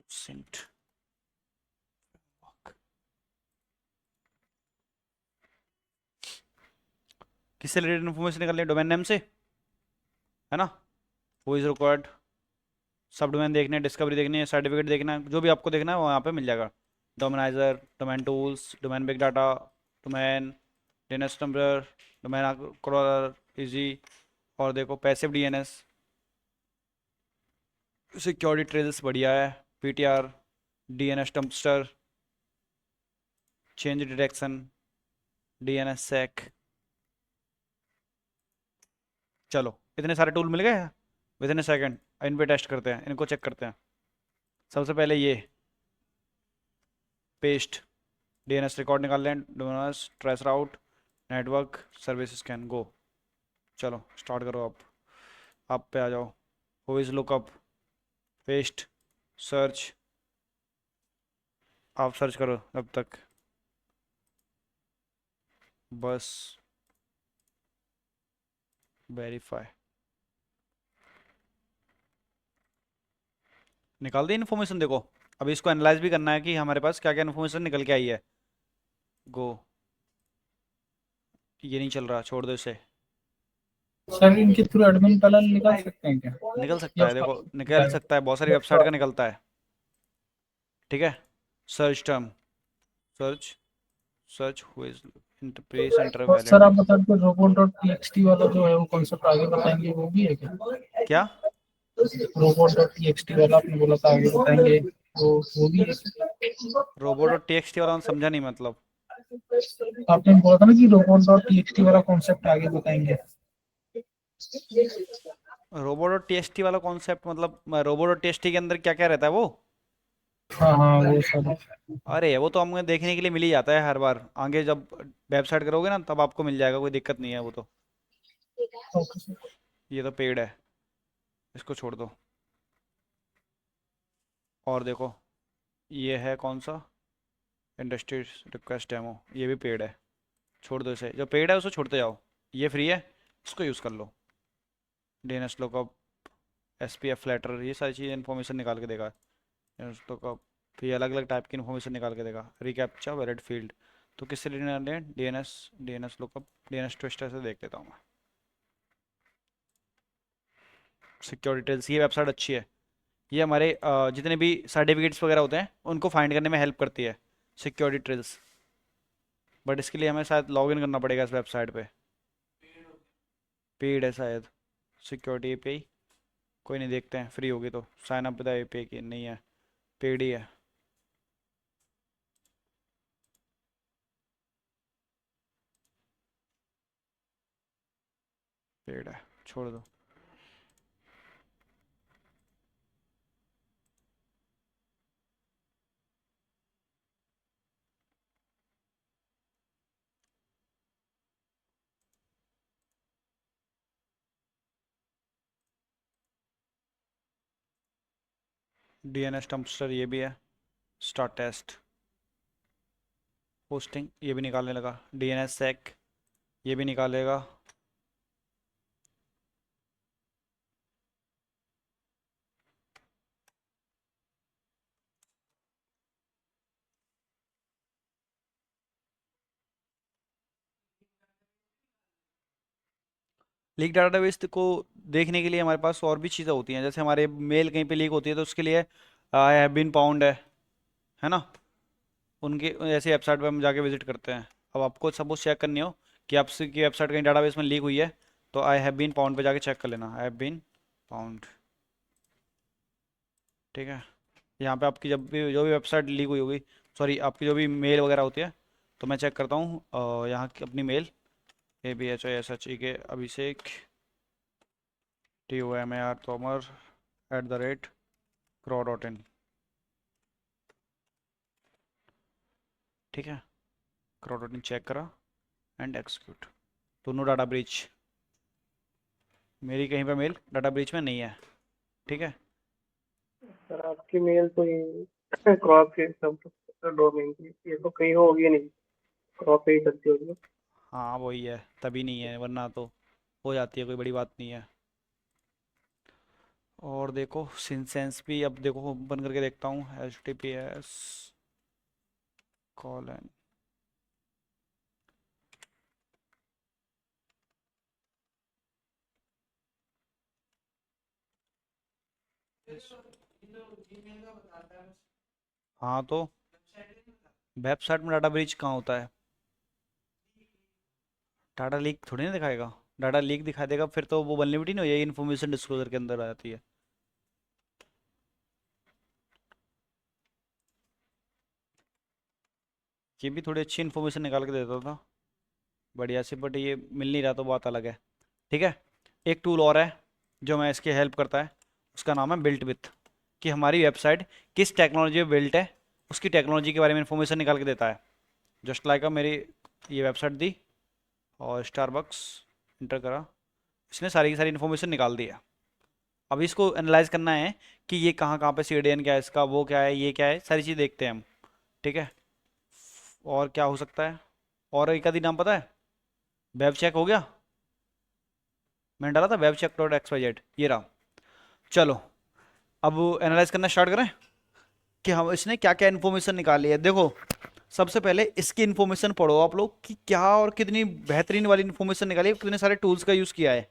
सेंट किससे रिलेटेड इन्फॉर्मेशन निकालनी है? डोमेन नेम से है ना। वो इज रिक्वायर्ड, सब डोमेन देखने, डिस्कवरी देखनी है, सर्टिफिकेट देखना है, जो भी आपको देखना है वो यहाँ पे मिल जाएगा। Domainizer, domain tools, domain big data, domain DNS number, domain crawler easy, और देखो पैसिव DNS, सिक्योरिटी ट्रेल्स बढ़िया है, PTR, DNS dumpster, change detection, DNS सेक। चलो इतने सारे टूल मिल गए विद इन ए सेकेंड। इन पे टेस्ट करते हैं, इनको चेक करते हैं। सबसे पहले ये पेस्ट DNS रिकॉर्ड निकाल लें, DNS ट्रेस राउट, नेटवर्क सर्विस स्कैन, गो। चलो स्टार्ट करो आप पे आ जाओ। Who is lookup, paste, search, आप सर्च करो अब तक, बस वेरीफाई। निकाल दी इन्फॉर्मेशन, देखो अभी इसको एनालाइज भी करना है कि हमारे पास क्या क्या इन्फॉर्मेशन निकल के आई है। गो, ये नहीं चल रहा, छोड़ दो इसे। सर इनके थ्रू एडमिन पैनल निकाल सकते हैं क्या? निकल सकता या है, देखो निकल सकता है, बहुत सारी वेबसाइट का निकलता है। ठीक है, search term, search search who is pre centre और सर वैलिड। आप बता दो रोबोट डॉट टीएक्सटी वाला जो है वो कॉन्सेप्ट आगे बताएंगे, वो भी है क्या? क्या? रोबोट डॉट टीएक्सटी वाला आपने बोला था आगे बताएंगे, वो भी है? रोबोट और टीएक्सटी वाला समझा नहीं मतलब। आपने बोला था ना कि रोबोट डॉट टीएक्सटी वाला कॉन्सेप्ट आगे बताएंगे। रोबोट और टीएक्सटी वाला कॉन्सेप्ट मतलब रोबोट और टीएक्सटी के अंदर क्या क्या रहता है वो? हाँ हाँ वो सर। अरे वो तो हमें देखने के लिए मिल ही जाता है हर बार, आगे जब वेबसाइट करोगे ना तब आपको मिल जाएगा, कोई दिक्कत नहीं है वो तो। Okay sir. ये तो पेड है, इसको छोड़ दो। और देखो ये है कौन सा, इंडस्ट्री रिक्वेस्ट डेमो, ये भी पेड है। छोड़ दो इसे, जो पेड है उसको छोड़ते जाओ। ये फ्री है, इसको यूज़ कर लो। डीएनएस लुकअप, एसपीएफ फ्लैटर, ये सारी चीज़ इन्फॉर्मेशन निकाल के देगा। डीएनएस लुकअप, फिर ये अलग अलग टाइप की इन्फॉर्मेशन निकाल के देगा। रिकैप्चा वैलिड फील्ड, तो किससे लेना है? DNS, DNS lookup, DNS twister से देख लेता हूँ मैं। सिक्योर डिटेल्स, ये वेबसाइट अच्छी है। ये हमारे जितने भी सर्टिफिकेट्स वगैरह होते हैं उनको फाइंड करने में हेल्प करती है, सिक्योरिटी ट्रेल्स। बट इसके लिए हमें शायद लॉगिन करना पड़ेगा इस वेबसाइट पे। पेड है शायद, सिक्योरिटी एपीआई। कोई नहीं, देखते हैं फ्री होगी तो। साइन अप विद एपीआई की नहीं है, पेड ही है। पेड है, छोड़ दो। डीएनएस टम्पस्टर ये भी है। स्टार्ट टेस्ट, होस्टिंग ये भी निकालने लगा। डीएनएस सेक ये भी निकालेगा। लीक डाटाबेस को देखने के लिए हमारे पास और भी चीज़ें होती हैं, जैसे हमारे मेल कहीं पे लीक होती है तो उसके लिए आई हैव बीन पाउंड है ना। उनके ऐसे वेबसाइट पे हम जाके विजिट करते हैं। अब आपको सपोज चेक करनी हो कि आपसे की वेबसाइट कहीं डाटाबेस में लीक हुई है, तो आई हैव बीन पाउंड पे जाके चेक कर लेना, आई हैव बीन पाउंड। ठीक है, यहाँ पे आपकी जब भी जो भी वेबसाइट लीक हुई होगी, सॉरी आपकी जो भी मेल वगैरह होती है, तो मैं चेक करता हूँ यहाँ की अपनी मेल, ABHISHE अभिषेक TOMAR तोमर @crow.in। ठीक है, crow.in चेक करा एंड एक्सिक्यूट। दोनों डाटा ब्रीच, मेरी कहीं पर मेल डाटा ब्रीच में नहीं है। ठीक है, सर आपकी मेल तो ये क्रॉप के सब डोमेन की, ये तो कहीं होगी नहीं, क्रॉप ही करती होगी। हाँ वही है, तभी नहीं है, वरना तो हो जाती है, कोई बड़ी बात नहीं है। और देखो सिंसेंस भी, अब देखो ओपन करके देखता हूँ, HTTPS कॉलन। हाँ तो वेबसाइट में डाटा ब्रीच कहाँ होता है? डाटा लीक थोड़ी ना दिखाएगा। डाटा लीक दिखा देगा फिर तो वो वल्नरेबिलिटी नहीं हो, ये इन्फॉर्मेशन डिस्क्लोजर के अंदर आ जाती है। ये भी थोड़ी अच्छी इन्फॉर्मेशन निकाल के देता था बढ़िया से, बट ये मिल नहीं रहा तो बात अलग है। ठीक है, एक टूल और है जो मैं इसकी हेल्प करता है, उसका नाम है बिल्ट विथ, कि हमारी वेबसाइट किस टेक्नोलॉजी पे बिल्ट है उसकी टेक्नोलॉजी के बारे में इन्फॉर्मेशन निकाल के देता है। जस्ट लाइक मेरी ये वेबसाइट दी और स्टारबक्स इंटर करा, इसने सारी की सारी इन्फॉर्मेशन निकाल दी है। अब इसको एनालाइज करना है कि ये कहाँ कहाँ पे CDN क्या है इसका, वो क्या है, ये क्या है, सारी चीज़ देखते हैं हम। ठीक है, और क्या हो सकता है, और एक आधी नाम पता है? वेब चेक हो गया, मैंने डाला था वेब चेक .xyz, ये रहा। चलो अब एनालाइज करना स्टार्ट करें कि हम इसने क्या क्या इन्फॉर्मेशन निकाली है। देखो सबसे पहले इसकी इन्फॉर्मेशन पढ़ो आप लोग कि क्या और कितनी बेहतरीन वाली इन्फॉर्मेशन निकाली है, कितने सारे टूल्स का यूज़ किया है,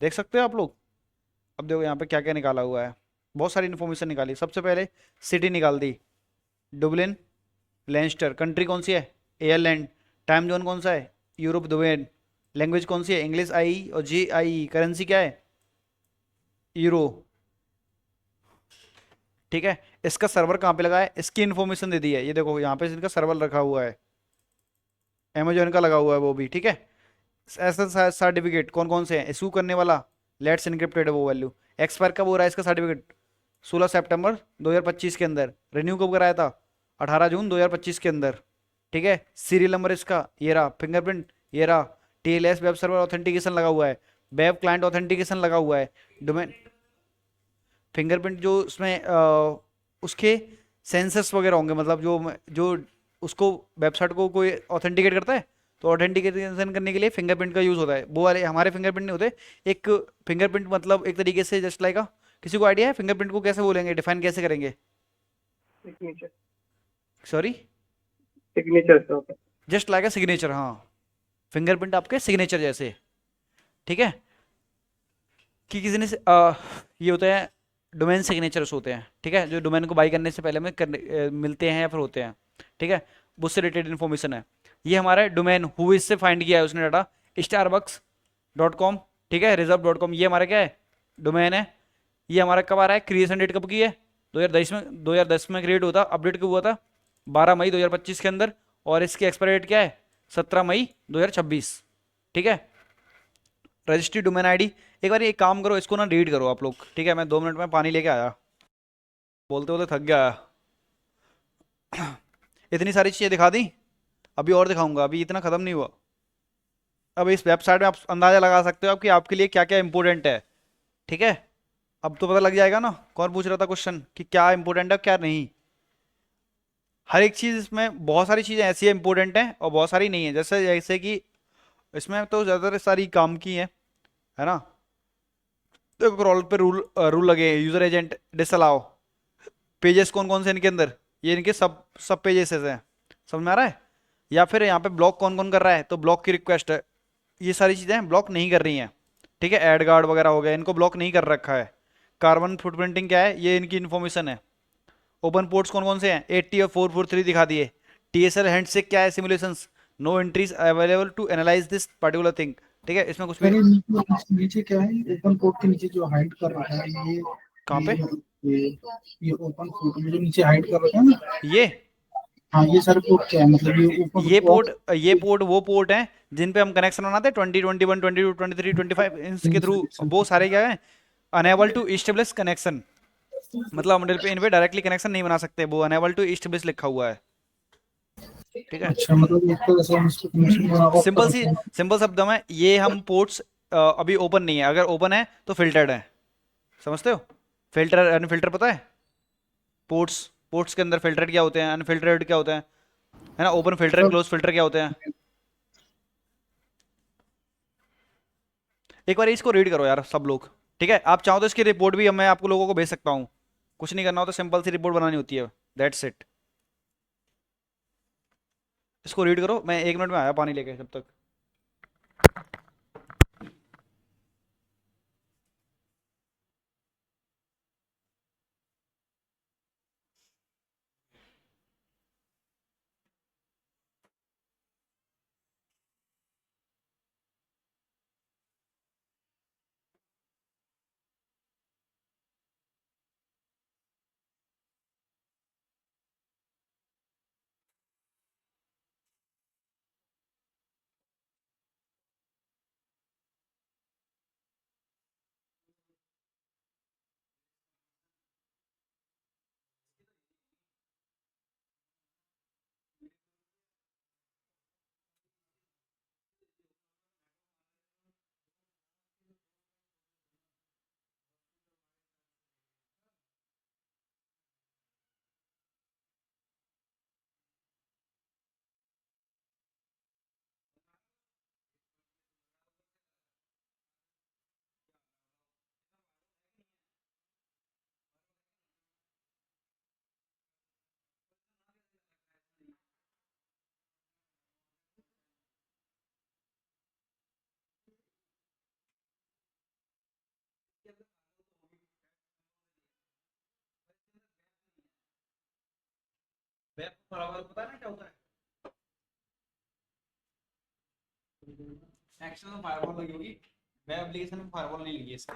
देख सकते हो आप लोग। अब देखो यहाँ पे क्या क्या निकाला हुआ है, बहुत सारी इन्फॉर्मेशन निकाली। सबसे पहले सिटी निकाल दी, डुबलिन, लेंस्टर। कंट्री कौन सी है? एयरलैंड। टाइम जोन कौन सा है? यूरोप दोवेन। लैंग्वेज कौन सी है? इंग्लिश आई और जी आई। करेंसी क्या है? यूरो। ठीक है। इसका सर्वर कहाँ पे लगा है? इसकी इन्फॉर्मेशन दे दी है, ये देखो यहाँ पे इनका सर्वर रखा हुआ है, अमेजोन का लगा हुआ है वो भी। ठीक है। ऐसा सर्टिफिकेट कौन कौन से हैं? इशू करने वाला लेट्स इनक्रिप्टेड है वो वैल्यू। एक्सपायर कब हो रहा है इसका सर्टिफिकेट? 16 सितंबर 2025 के अंदर। रिन्यू कब कराया था? 18 जून 2025 के अंदर। ठीक है। सीरियल नंबर इसका ये रहा, फिंगरप्रिंट ये रहा, टीएलएस वेब सर्वर ऑथेंटिकेशन लगा हुआ है, वेब क्लाइंट ऑथेंटिकेशन लगा हुआ है, डोमेन। फिंगरप्रिंट जो उसमें उसके सेंसर्स वगैरह होंगे, मतलब जो जो उसको वेबसाइट को कोई ऑथेंटिकेट करता है तो ऑथेंटिकेशन करने के लिए फिंगरप्रिंट का यूज़ होता है। वो वाले हमारे फिंगरप्रिंट नहीं होते। एक फिंगरप्रिंट मतलब एक तरीके से जस्ट लाइक किसी को आइडिया है फिंगरप्रिंट को कैसे बोलेंगे, डिफाइन कैसे करेंगे? सिग्नेचर। सॉरी? सिग्नेचर से होता जस्ट लाइक अ सिग्नेचर, हाँ। फिंगरप्रिंट आपके सिग्नेचर जैसे। ठीक है। कि किसी ने ये होते हैं डोमेन सिग्नेचर्स होते हैं। ठीक है। जो डोमेन को बाई करने से पहले में मिलते हैं या फिर होते हैं। ठीक है। उससे रिलेटेड इन्फॉर्मेशन है। ये हमारा डोमेन हुई से फाइंड किया है उसने डाटा, starbucks.com। ठीक है। reserve.com ये हमारा क्या है? डोमेन है। ये हमारा कब आ रहा है? क्रिएशन डेट कब की है? 2010 में क्रिएट हुआ था। अपडेट कब हुआ था? 12 मई 2025 के अंदर। और इसकी एक्सपायरी डेट क्या है? 17 मई 2026। ठीक है। Registry domain ID. एक बार एक काम करो, इसको ना रीड करो आप लोग। ठीक है। मैं 2 मिनट में पानी लेके आया, बोलते बोलते थक गया। इतनी सारी चीज़ें दिखा दी, अभी और दिखाऊंगा, अभी इतना ख़त्म नहीं हुआ। अब इस वेबसाइट में आप अंदाज़ा लगा सकते हो कि आपके लिए क्या क्या इंपॉर्टेंट है। ठीक है। अब तो पता लग जाएगा ना कौन पूछ रहा था क्वेश्चन कि क्या इंपॉर्टेंट है क्या नहीं। हर एक चीज़ इसमें, बहुत सारी चीज़ें ऐसी है इंपॉर्टेंट हैं और बहुत सारी नहीं है। जैसे जैसे कि इसमें तो ज़्यादातर सारी काम की है ना। तो क्रॉल पे रूल रूल लगे, यूजर एजेंट डिसअलाउ। पेजेस कौन कौन से इनके अंदर? ये इनके सब सब पेजेस हैं। समझ में आ रहा है? या फिर यहाँ पे ब्लॉक कौन कौन कर रहा है, तो ब्लॉक की रिक्वेस्ट है। ये सारी चीज़ें ब्लॉक नहीं कर रही हैं। ठीक है। एड गार्ड वगैरह हो गया, इनको ब्लॉक नहीं कर रखा है। कार्बन फुटप्रिंटिंग क्या है, ये इनकी इन्फॉर्मेशन है। ओपन पोर्ट्स कौन कौन से हैं? 80 और 443 दिखा दिए। टीएसएल हैंडशेक क्या है? Simulations. No entries available to analyse this particular thing. ठीक है। इसमें कुछ भी मेरे नीचे नीचे क्या है, ओपन कोड के नीचे जो हाइड कर रखा है ये कहाँ पे? ये ये ओपन कोड में जो नीचे हाइड कर रखा है ना। ये हाँ, ये सारे कोड क्या है, मतलब ये ओपन ये पोर्ट वो पोर्ट हैं जिन पे हम कनेक्शन बनाते हैं, 20, 21, 22, 23, 25 इनके थ्रू। वो सारे क्या है? Unable to establish connection. मतलब हम इन पे डायरेक्टली कनेक्शन नहीं बना सकते, वो अनेबल टू इस्टेब्लिश लिखा हुआ है। ठीक है। अच्छा, मतलब एक तरह से हम इसको कनेक्शन ऑफ कर सिंपल सी सकते हैं। सिंपल शब्दों में ये हम पोर्ट्स अभी ओपन नहीं है, अगर ओपन है तो फिल्टर्ड है। समझते हो? फिल्टर अनफिल्टर पता है? पोर्ट्स पोर्ट्स के अंदर फिल्टर्ड क्या होते हैं, अनफिल्टर्ड क्या होते हैं, है ना। ओपन फिल्टर, मतलब क्लोज फिल्टर क्या होते हैं? एक बार इसको रीड करो यार सब लोग। ठीक है। आप चाहो तो इसकी रिपोर्ट भी मैं आपको लोगों को भेज सकता हूँ। कुछ नहीं करना होता, सिंपल सी रिपोर्ट बनानी होती है, दैट्स इट। इसको रीड करो, मैं 1 मिनट में आया पानी लेके जब तक। वेब फायरवॉल पता है ना क्या होता है? एक्सटर्नल फायरवॉल लगी होगी, वेब एप्लीकेशन में फायरवॉल नहीं लगी है इसका,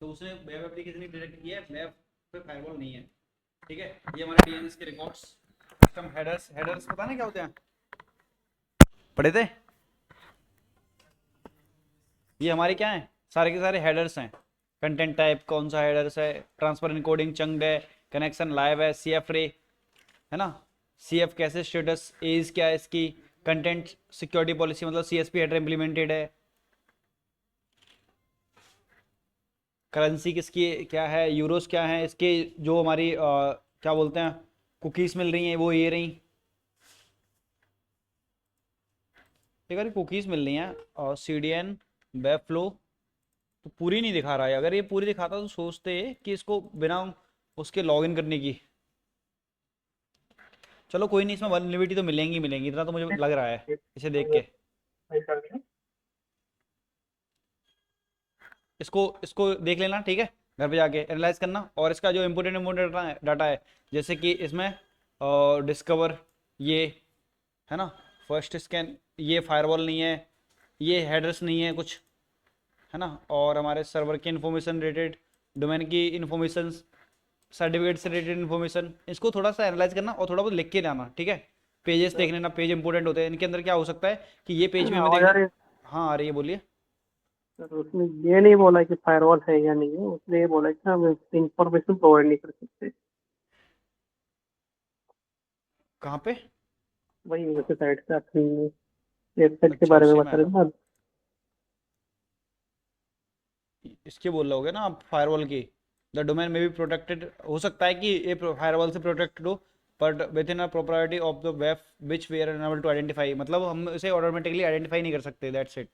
तो उसने वेब एप्लीकेशन ही डायरेक्ट किया है, वेब पे फायरवॉल नहीं है। ठीक है, ये हमारे डीएनएस के रिकॉर्ड्स, कस्टम हेडर्स, हेडर्स पता नहीं क्या होते हैं, पढ़े थे? ये हमारे क्या है, सारे के सारे हेडर्स हैं। कंटेंट टाइप कौन सा हेडर्स है, ट्रांसफर इनकोडिंग चंक्ड है, कनेक्शन लाइव है, सी एफ रे है ना, सी एफ कैसे स्टेटस, एज क्या है इसकी, कंटेंट सिक्योरिटी पॉलिसी मतलब C S P header implemented है, करेंसी किसकी क्या है, यूरोस क्या है इसके, जो हमारी क्या बोलते हैं कुकीज़ मिल रही हैं वो ये रही, ठीक है, कुकीज़ मिल रही हैं, और C D N web flow तो पूरी नहीं दिखा रहा है। अगर ये पूरी दिखाता तो सोचते कि इसको बिना उसके लॉगिन करने की, चलो कोई नहीं, इसमें वल्नरेबिलिटी तो मिलेंगी मिलेंगी, इतना तो मुझे लग रहा है इसे देख के। इसको इसको देख लेना, ठीक है, घर पे जाके एनालाइज करना, और इसका जो इम्पोर्टेंट डाटा है जैसे कि इसमें डिस्कवर ये है ना, फर्स्ट स्कैन, ये फायरवॉल नहीं है, ये हेडर्स नहीं है कुछ, है ना, और हमारे सर्वर की इन्फॉर्मेशन रिलेटेड, डोमेन की इन्फॉर्मेशन, सर्टिफिकेट से रिलेटेड इन्फॉर्मेशन, इसको थोड़ा सा एनालाइज करना और थोड़ा बहुत लिख के जाना, ठीक है। पेजेस देख लेना, पेज इंपॉर्टेंट होते हैं, इनके अंदर क्या हो सकता है कि ये पेज में हमें आवाज आ रही देखना। है? हाँ आ रही है, बोलिए। सर उसने ये नहीं बोला कि फायरवॉल है या नहीं है, उसने ये बोला कि हम इंफॉर्मेशन प्रोवाइड नहीं कर सकते। कहाँ पे? वही वैसे साइड से अपनी वेबसाइट के अच्छा बारे में उसी में बता रहे थे ना। इसके बोल रहे होगे ना आप, फायरवॉल की, द डोमेन में भी प्रोटेक्टेड हो सकता है कि ये फायरवॉल से प्रोटेक्टेड हो, but within a property of the web which we are unable to identify, मतलब हम इसे ऑटोमेटिकली आइडेंटिफाई नहीं कर सकते, दैट्स इट।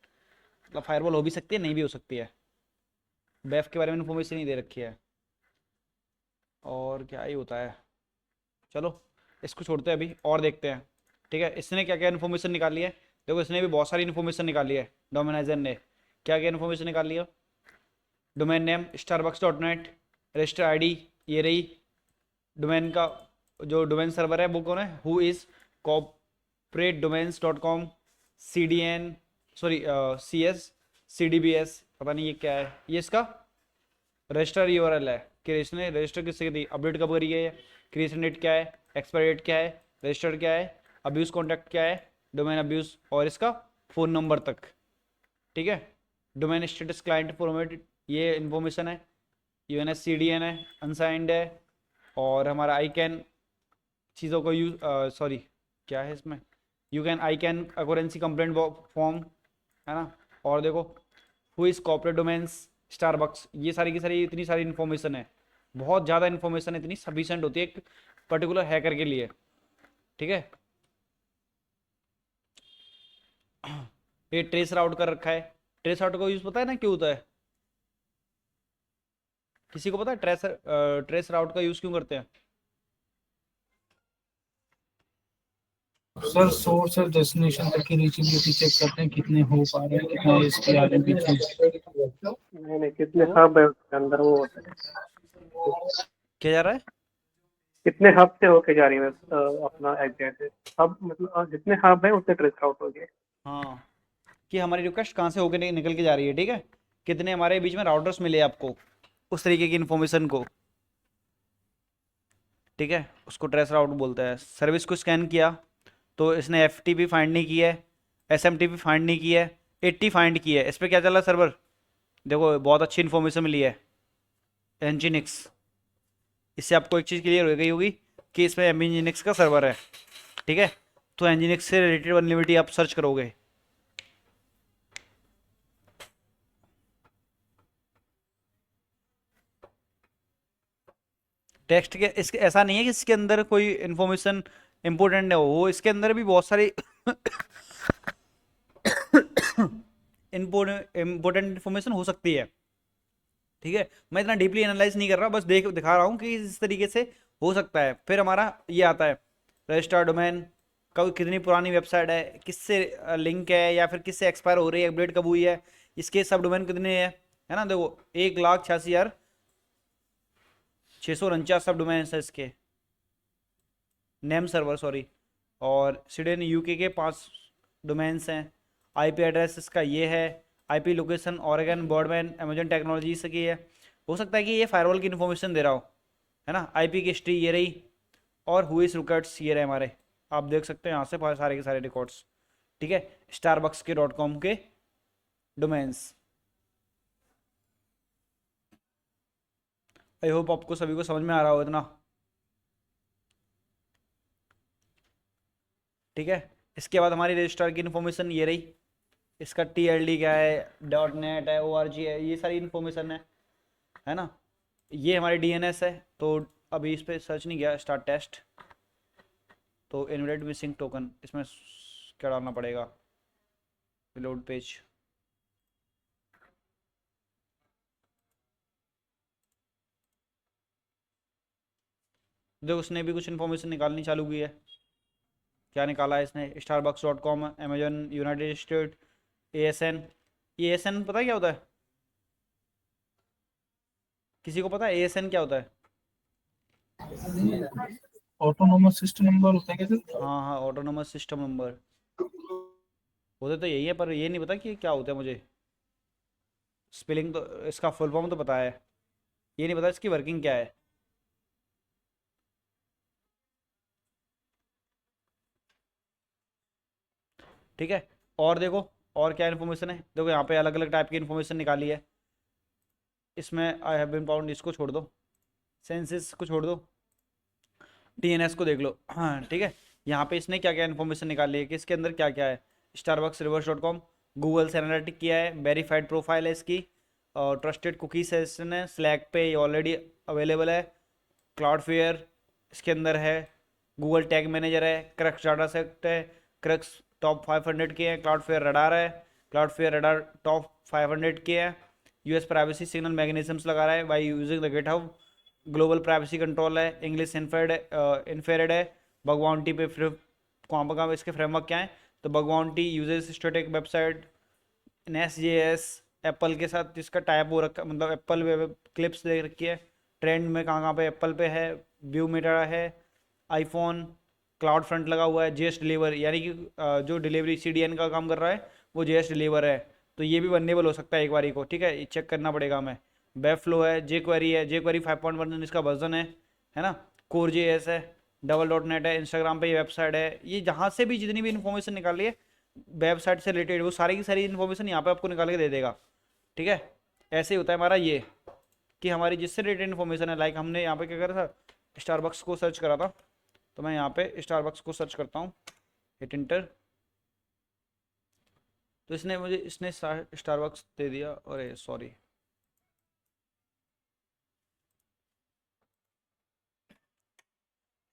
मतलब फायरवॉल हो भी सकती है, नहीं भी हो सकती है, वेब के बारे में इन्फॉर्मेशन नहीं दे रखी है, और क्या ही होता है। चलो इसको छोड़ते हैं अभी, और देखते हैं, ठीक है, इसने क्या क्या इन्फॉर्मेशन निकाली है। देखो इसने भी बहुत सारी इन्फॉर्मेशन निकाली है, डोमिनाइजर ने क्या क्या इन्फॉर्मेशन निकाली है। Domain name starbucks.net, register ID ये रही, डोमेन का जो डोमेन सर्वर है वो कौन है, who is corporatedomains.com, C D N, sorry C S, C D B S, पता नहीं ये क्या है, ये इसका रजिस्टर यूआरएल है कि इसने रजिस्टर किससे दी, अपडेट कब करी है, क्रिएशन डेट क्या है, एक्सपायरी डेट क्या है, रजिस्टर क्या है, अब्यूज़ कॉन्टैक्ट क्या है, डोमेन अब्यूज़, और इसका फ़ोन नंबर तक, ठीक है। डोमेन स्टेटस क्लाइंट फॉर्मेट ये इन्फॉर्मेशन है, यूएनएस सी डी एन है, अनसाइंड है, और हमारा आई कैन चीज़ों को यूज, सॉरी क्या है इसमें, you can I can occurrence complaint form, है ना, और देखो who is corporate domains Starbucks, ये सारी की सारी इतनी सारी इन्फॉर्मेशन है, बहुत ज़्यादा इन्फॉर्मेशन है, इतनी सफिशेंट होती है एक पर्टिकुलर हैकर के लिए, ठीक है। ये ट्रेस राउट कर रखा है, ट्रेस राउट का यूज़ पता है ना क्यों होता है, किसी को पता है ट्रेस राउट का यूज़ क्यों करते हैं? सर सोर्स और डेस्टिनेशन तक की रीचेबिलिटी चेक करते हैं कितने हो पा रहे हैं, कितना इसके आगे पीछे। नहीं नहीं, कितने हब है उसके अंदर वो होता है। क्या जा रहा है? कितने हब से होके जा रही है अपना एग्जैक्ट हब, मतलब जितने हब है उतने ट्रेस आउट हो गए। हाँ, कि हमारी रिक्वेस्ट कहाँ से होकर निकल के जा रही है, ठीक है, कितने हमारे बीच में राउटर्स मिले आपको, उस तरीके की इन्फॉर्मेशन को, ठीक है, उसको ट्रेस राउट बोलते हैं। सर्विस को स्कैन किया तो इसने एफ टी पी फाइंड नहीं की है, S M T P find नहीं की है, 80 फाइंड की है, इस पर क्या चल रहा है सर्वर, देखो बहुत अच्छी इन्फॉर्मेशन मिली है, एनजीनिक्स, इससे आपको एक चीज़ क्लियर हो गई होगी कि इसमें एनजीनिक्स का सर्वर है, ठीक है, तो एनजीनिक्स से रिलेटेड वल्नरेबिलिटी आप सर्च करोगे, टेक्स्ट के इसके ऐसा नहीं है कि इसके अंदर कोई इन्फॉर्मेशन इंपॉर्टेंट है, वो इसके अंदर भी बहुत सारी इम्पोर्टेंट इन्फॉर्मेशन हो सकती है, ठीक है। मैं इतना डीपली एनालाइज नहीं कर रहा, बस दिखा रहा हूँ कि इस तरीके से हो सकता है। फिर हमारा ये आता है रजिस्टर डोमेन, कब कितनी पुरानी वेबसाइट है, किससे लिंक है, या फिर किससे एक्सपायर हो रही है, अपडेट कब हुई है, इसके सब डोमेन कितने हैं, है ना, देखो 1,86,649 सब डोमेन है इसके, नेम सर्वर सॉरी, और स्वीडन यूके के 5 डोमेन्स हैं। आईपी एड्रेस इसका ये है, IP location Oregon broadband Amazon technology से की है। हो सकता है कि ये फायरवॉल की इन्फॉर्मेशन दे रहा हो, है ना। आईपी की हिस्ट्री ये रही, और हुई रिकॉर्ड्स ये रहे हमारे, आप देख सकते हैं यहाँ से सारे के सारे रिकॉर्ड्स, ठीक है। स्टारबक्स के .com के डोमेन्स। आई होप आपको सभी को समझ में आ रहा हो इतना, ठीक है। इसके बाद हमारी रजिस्ट्रार की इन्फॉर्मेशन ये रही, इसका TLD क्या है, .net है, ORG है, ये सारी इन्फॉर्मेशन है ना। ये हमारी DNS है, तो अभी इस पर सर्च नहीं किया, स्टार्ट टेस्ट। तो इनवैलिड मिसिंग टोकन, इसमें क्या डालना पड़ेगा, रिलोड पेज। देखो उसने भी कुछ इन्फॉर्मेशन निकालनी चालू की है। क्या निकाला है इसने, starbucks.com, Amazon United state, ASN। ये ASN पता है क्या होता है, किसी को पता है ASN क्या होता है? ऑटोनोमस सिस्टम नंबर होता है क्या सर? हाँ हाँ, ऑटोनोमस सिस्टम नंबर होते तो यही है, पर ये नहीं पता कि क्या होता है मुझे। स्पेलिंग तो इसका फुल फॉर्म तो पता है, ये नहीं पता इसकी वर्किंग क्या है। ठीक है, और देखो और क्या इन्फॉर्मेशन है, देखो यहाँ पे अलग अलग टाइप की इन्फॉर्मेशन निकाली है। इसमें आई हैव बीन फाउंड, इसको छोड़ दो, सेंसिस को छोड़ दो, DNS को देख लो। हाँ ठीक है, यहाँ पे इसने क्या क्या इन्फॉर्मेशन निकाली है कि इसके अंदर क्या क्या है। स्टारबक्स रिवर्स.com, गूगल से एनालिटिक किया है, वेरीफाइड प्रोफाइल है इसकी, और ट्रस्टेड कुकीज है इसने, स्लैक पे ऑलरेडी अवेलेबल है, क्लाउडफेयर इसके अंदर है, गूगल टैग मैनेजर है, क्रक्स डाटा सेट है, क्रक्स टॉप 500 के हैं, क्लाउडफेयर रडार है, क्लाउडफेयर रडार टॉप 500 के हैं, US प्राइवेसी सिग्नल मैकेनिज्म्स लगा रहा है by using the GitHub, global privacy control है, इंग्लिश इन्फेरेड है, बगवाउंटी पे फिर कहाँ इसके फ्रेमवर्क क्या है, तो bug bounty uses static website, NestJS, Apple के साथ इसका टाइप हो रखा, मतलब एप्पल वेब क्लिप्स दे रखी है, ट्रेंड में कहाँ पे एप्पल पे है, व्यू मेटा है, आईफोन, क्लाउड फ्रंट लगा हुआ है, JS डिलीवर, यानी कि जो डिलीवरी CDN का काम कर रहा है वो JS डिलीवर है, तो ये भी वनरेबल हो सकता है एक बारी को, ठीक है, ये चेक करना पड़ेगा हमें। वेब फ्लो है, jQuery है, jQuery 5.1 इसका वर्जन है ना, कोर JS है, डबल.net है, इंस्टाग्राम पे ये वेबसाइट है। ये जहाँ से भी जितनी भी इन्फॉर्मेशन निकाली है वेबसाइट से रिलेटेड, वो सारी की सारी इन्फॉर्मेशन यहाँ पे आपको निकाल के दे देगा, ठीक है। ऐसे ही होता है हमारा ये, कि हमारी जिससे रिलेटेड इन्फॉर्मेशन है, लाइक हमने यहाँ पे क्या करा था, स्टारबक्स को सर्च करा था, तो मैं यहाँ पे स्टारबक्स को सर्च करता हूँ, हिट इंटर, तो इसने स्टारबक्स दे दिया, अरे सॉरी,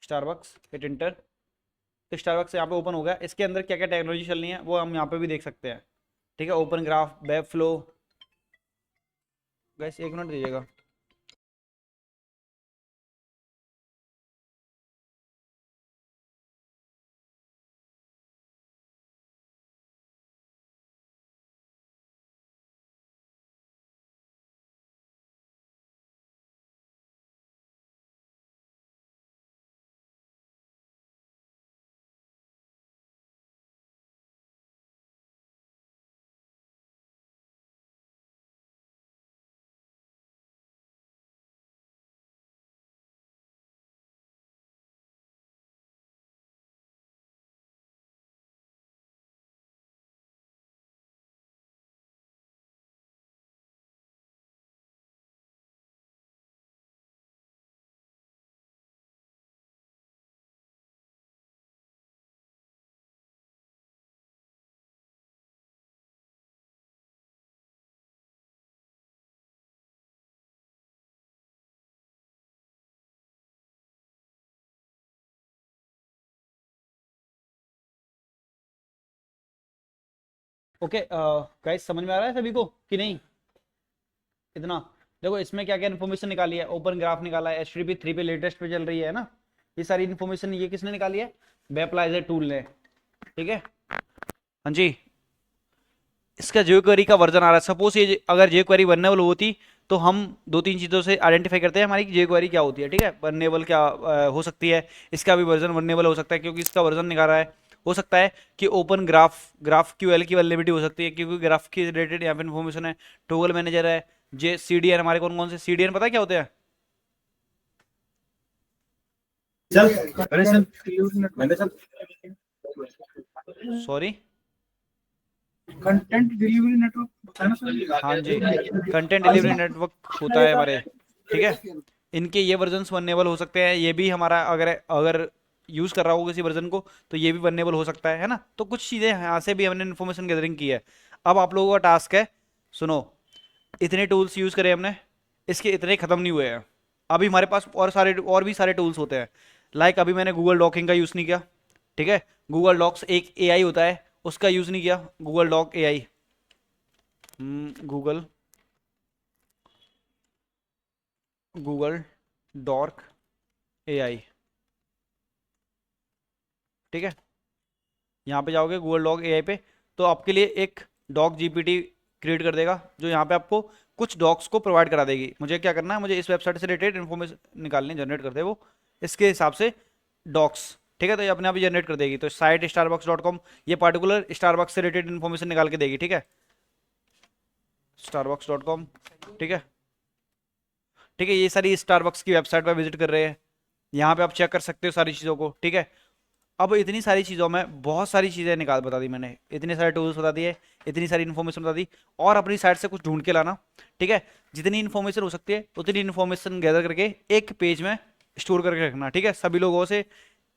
स्टारबक्स, हिट इंटर, तो स्टारबक्स यहाँ पे ओपन हो गया। इसके अंदर क्या क्या टेक्नोलॉजी चल रही है वो हम यहाँ पे भी देख सकते हैं, ठीक है। Open graph, web flow, gas 1 minute दीजिएगा। ओके गाइस, समझ में आ रहा है सभी को कि नहीं इतना? देखो इसमें क्या क्या इन्फॉर्मेशन निकाली है, ओपन ग्राफ निकाला है, HTTP 3 पे लेटेस्ट पे चल रही है ना, ये सारी इन्फॉर्मेशन ये किसने निकाली है, वेबलाइजर टूल ने, ठीक है। हाँ जी, इसका jQuery का वर्जन आ रहा है, सपोज ये अगर jQuery वनरेबल होती तो हम दो तीन चीज़ों से आइडेंटिफाई करते हैं हमारी जे क्वेरी क्या होती है, ठीक है। वर्नेबल क्या हो सकती है, इसका भी वर्जन वर्नेबल हो सकता है क्योंकि इसका वर्जन निकाल रहा है। हो सकता है कि ओपन ग्राफ क्यूएल की वल्नेबिलिटी हो सकती है क्योंकि ग्राफ की रिलेटेड यहाँ पे इन्फॉर्मेशन है। टोगल मैनेजर है, जे सीडीएन, हमारे कौन कौन से सीडीएन पता है क्या होते हैं? सॉरी, कंटेंट डिलीवरी नेटवर्क बताया ना सर? हाँ जी, कंटेंट डिलीवरी नेटवर्क होता है हमारे, ठीक है। इनके ये वर्जन्स वननेबल हो सकते हैं, ये भी हमारा अगर अगर यूज़ कर रहा हो किसी वर्जन को तो ये भी वननेबल हो सकता है ना। तो कुछ चीज़ें यहाँ से भी हमने इन्फॉर्मेशन गैदरिंग की है। अब आप लोगों का टास्क है, सुनो, इतने टूल्स यूज़ करे हमने, इसके इतने ख़त्म नहीं हुए हैं। अभी हमारे पास और भी सारे टूल्स होते हैं। लाइक अभी मैंने गूगल डॉकिंग का यूज़ नहीं किया, ठीक है। गूगल डॉक्स एक एआई होता है, उसका यूज़ नहीं किया, Google doc AI, Google Google doc AI, ठीक है। यहाँ पे जाओगे गूगल डॉक एआई पे, तो आपके लिए एक डॉक जीपीटी क्रिएट कर देगा जो यहाँ पे आपको कुछ डॉक्स को प्रोवाइड करा देगी। मुझे क्या करना है, मुझे इस वेबसाइट से रिलेटेड इन्फॉर्मेशन निकालनी, जनरेट कर दे वो इसके हिसाब से डॉक्स, ठीक है। तो ये अपने आप ही जनरेट कर देगी। तो साइट starbucks.com, ये पार्टिकुलर स्टारबक्स से रिलेटेड इन्फॉर्मेशन निकाल के देगी, ठीक है। starbucks.com, ठीक है, ठीक है। ये सारी स्टारबक्स की वेबसाइट पर विजिट कर रहे हैं, यहाँ पे आप चेक कर सकते हो सारी चीज़ों को, ठीक है। अब इतनी सारी चीज़ों में बहुत सारी चीज़ें निकाल बता दी मैंने, इतने सारे टूल्स बता दिए, इतनी सारी इन्फॉर्मेशन बता दी, और अपनी साइड से कुछ ढूंढ के लाना, ठीक है। जितनी इन्फॉर्मेशन हो सकती है उतनी इन्फॉर्मेशन गैदर करके एक पेज में स्टोर करके रखना, ठीक है। सभी लोगों से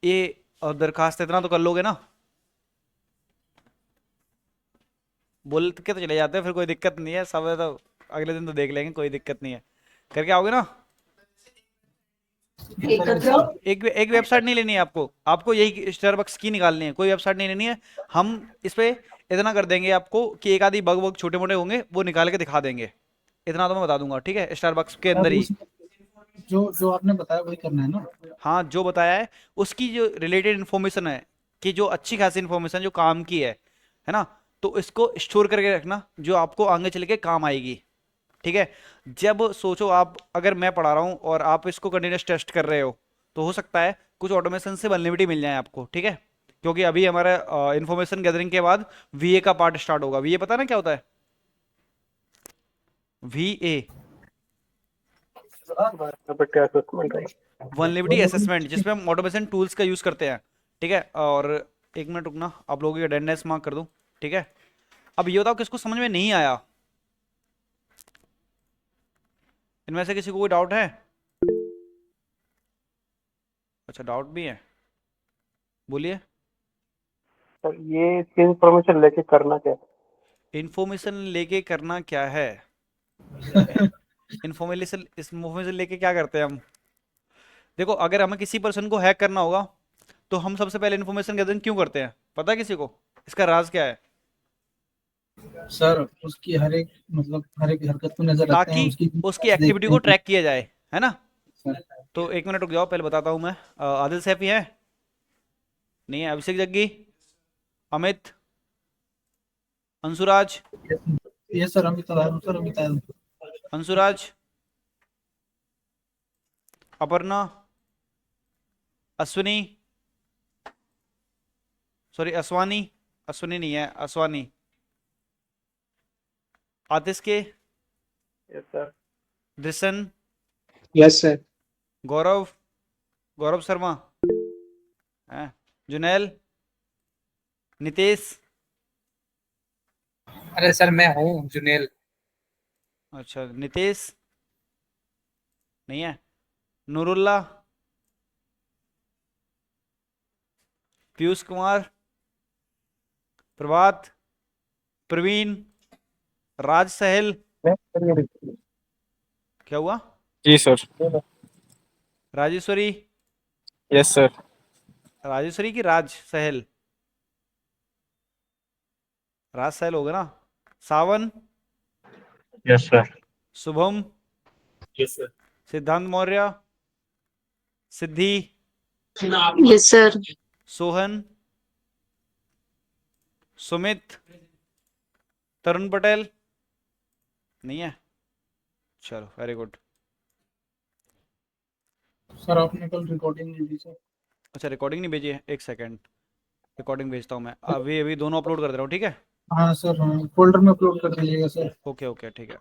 ये दरखास्त इतना तो कर लोगे ना, बोल के तो चले जाते हैं, फिर कोई दिक्कत नहीं है, सब तो अगले दिन तो देख लेंगे, कोई दिक्कत नहीं है, करके आओगे ना। एक वेबसाइट नहीं लेनी है आपको, आपको यही स्टारबक्स की निकालनी है, कोई वेबसाइट नहीं लेनी है। हम इस पे इतना कर देंगे आपको कि एक आधी बग वग छोटे मोटे होंगे वो निकाल के दिखा देंगे, इतना तो मैं बता दूंगा, ठीक है, स्टारबक्स के अंदर ही। जो जो आपने बताया वही करना है ना? हाँ, जो बताया है उसकी जो रिलेटेड इन्फॉर्मेशन है, कि जो अच्छी खासी इन्फॉर्मेशन जो काम की है ना, तो इसको स्टोर करके रखना जो आपको आगे चल के काम आएगी, ठीक है। जब सोचो आप, अगर मैं पढ़ा रहा हूँ और आप इसको कंटिन्यूस टेस्ट कर रहे हो, तो हो सकता है कुछ ऑटोमेशन से वल्नरेबिलिटी मिल जाए आपको, ठीक है। क्योंकि अभी हमारा इन्फॉर्मेशन गैदरिंग के बाद वीए का पार्ट स्टार्ट होगा। वीए पता है ना क्या होता है? वीए, वल्नरेबिलिटी असेसमेंट, जिसमें हम ऑटोमेशन टूल्स का यूज करते हैं, ठीक है। और एक मिनट रुकना, आप लोगों की अटेंडेंस मार्क कर दूं, ठीक है। अब ये बताओ किसको समझ में नहीं आया, इनमें से किसी को कोई डाउट है? अच्छा, डाउट भी है, बोलिए। सर ये इन्फॉर्मेशन लेके करना क्या है? इन्फॉर्मेशन लेके करना क्या है? इन्फॉर्मेशन लेके क्या करते हैं हम? देखो, अगर हमें किसी पर्सन को हैक करना होगा तो हम सबसे पहले इन्फॉर्मेशन गैदरिंग क्यों करते हैं, पता है किसी को? इसका राज क्या है? सर उसकी हर एक मतलब हर एक हरकत को नजर रखते हैं, ताकि उसकी उसकी एक्टिविटी देखते को हैं कि ट्रैक किया जाए, है ना। सर, तो एक मिनट रुक जाओ, पहले बताता हूँ मैं। आदिल सैफी है? नहीं है। अभिषेक जग्गी, अमित, अंशुराज, ये sir Amit sir Amit Anshuraj, Aparna, Ashwini, sorry Aswani, Ashwini नहीं है, Aswani, Atish K, yes sir. Drishan, yes sir. Gaurav, Gaurav Sharma, हैं, जुनैल, नितेश, अरे सर मैं हूँ जुनेल। अच्छा नितेश नहीं है, नूरुल्लाह, पीयूष कुमार, प्रभात, प्रवीण, राज सहल, क्या हुआ, जी sir. Rajeshwari, yes sir. Rajeshwari की राज सहल, राज सहल होगा ना, Sawan, yes sir. Shubham, yes sir. Siddhant Maurya, Siddhi, yes sir. Sohan, Sumit, Tarun Patel नहीं है, चलो वेरी गुड। सर आपने कल रिकॉर्डिंग नहीं दी सर। अच्छा रिकॉर्डिंग नहीं भेजी है, एक सेकंड, रिकॉर्डिंग भेजता हूँ मैं अभी, अभी दोनों अपलोड कर दे रहा हूँ, ठीक है। हाँ सर, हाँ फोल्डर में अपलोड कर दीजिएगा सर। ओके ओके ठीक है।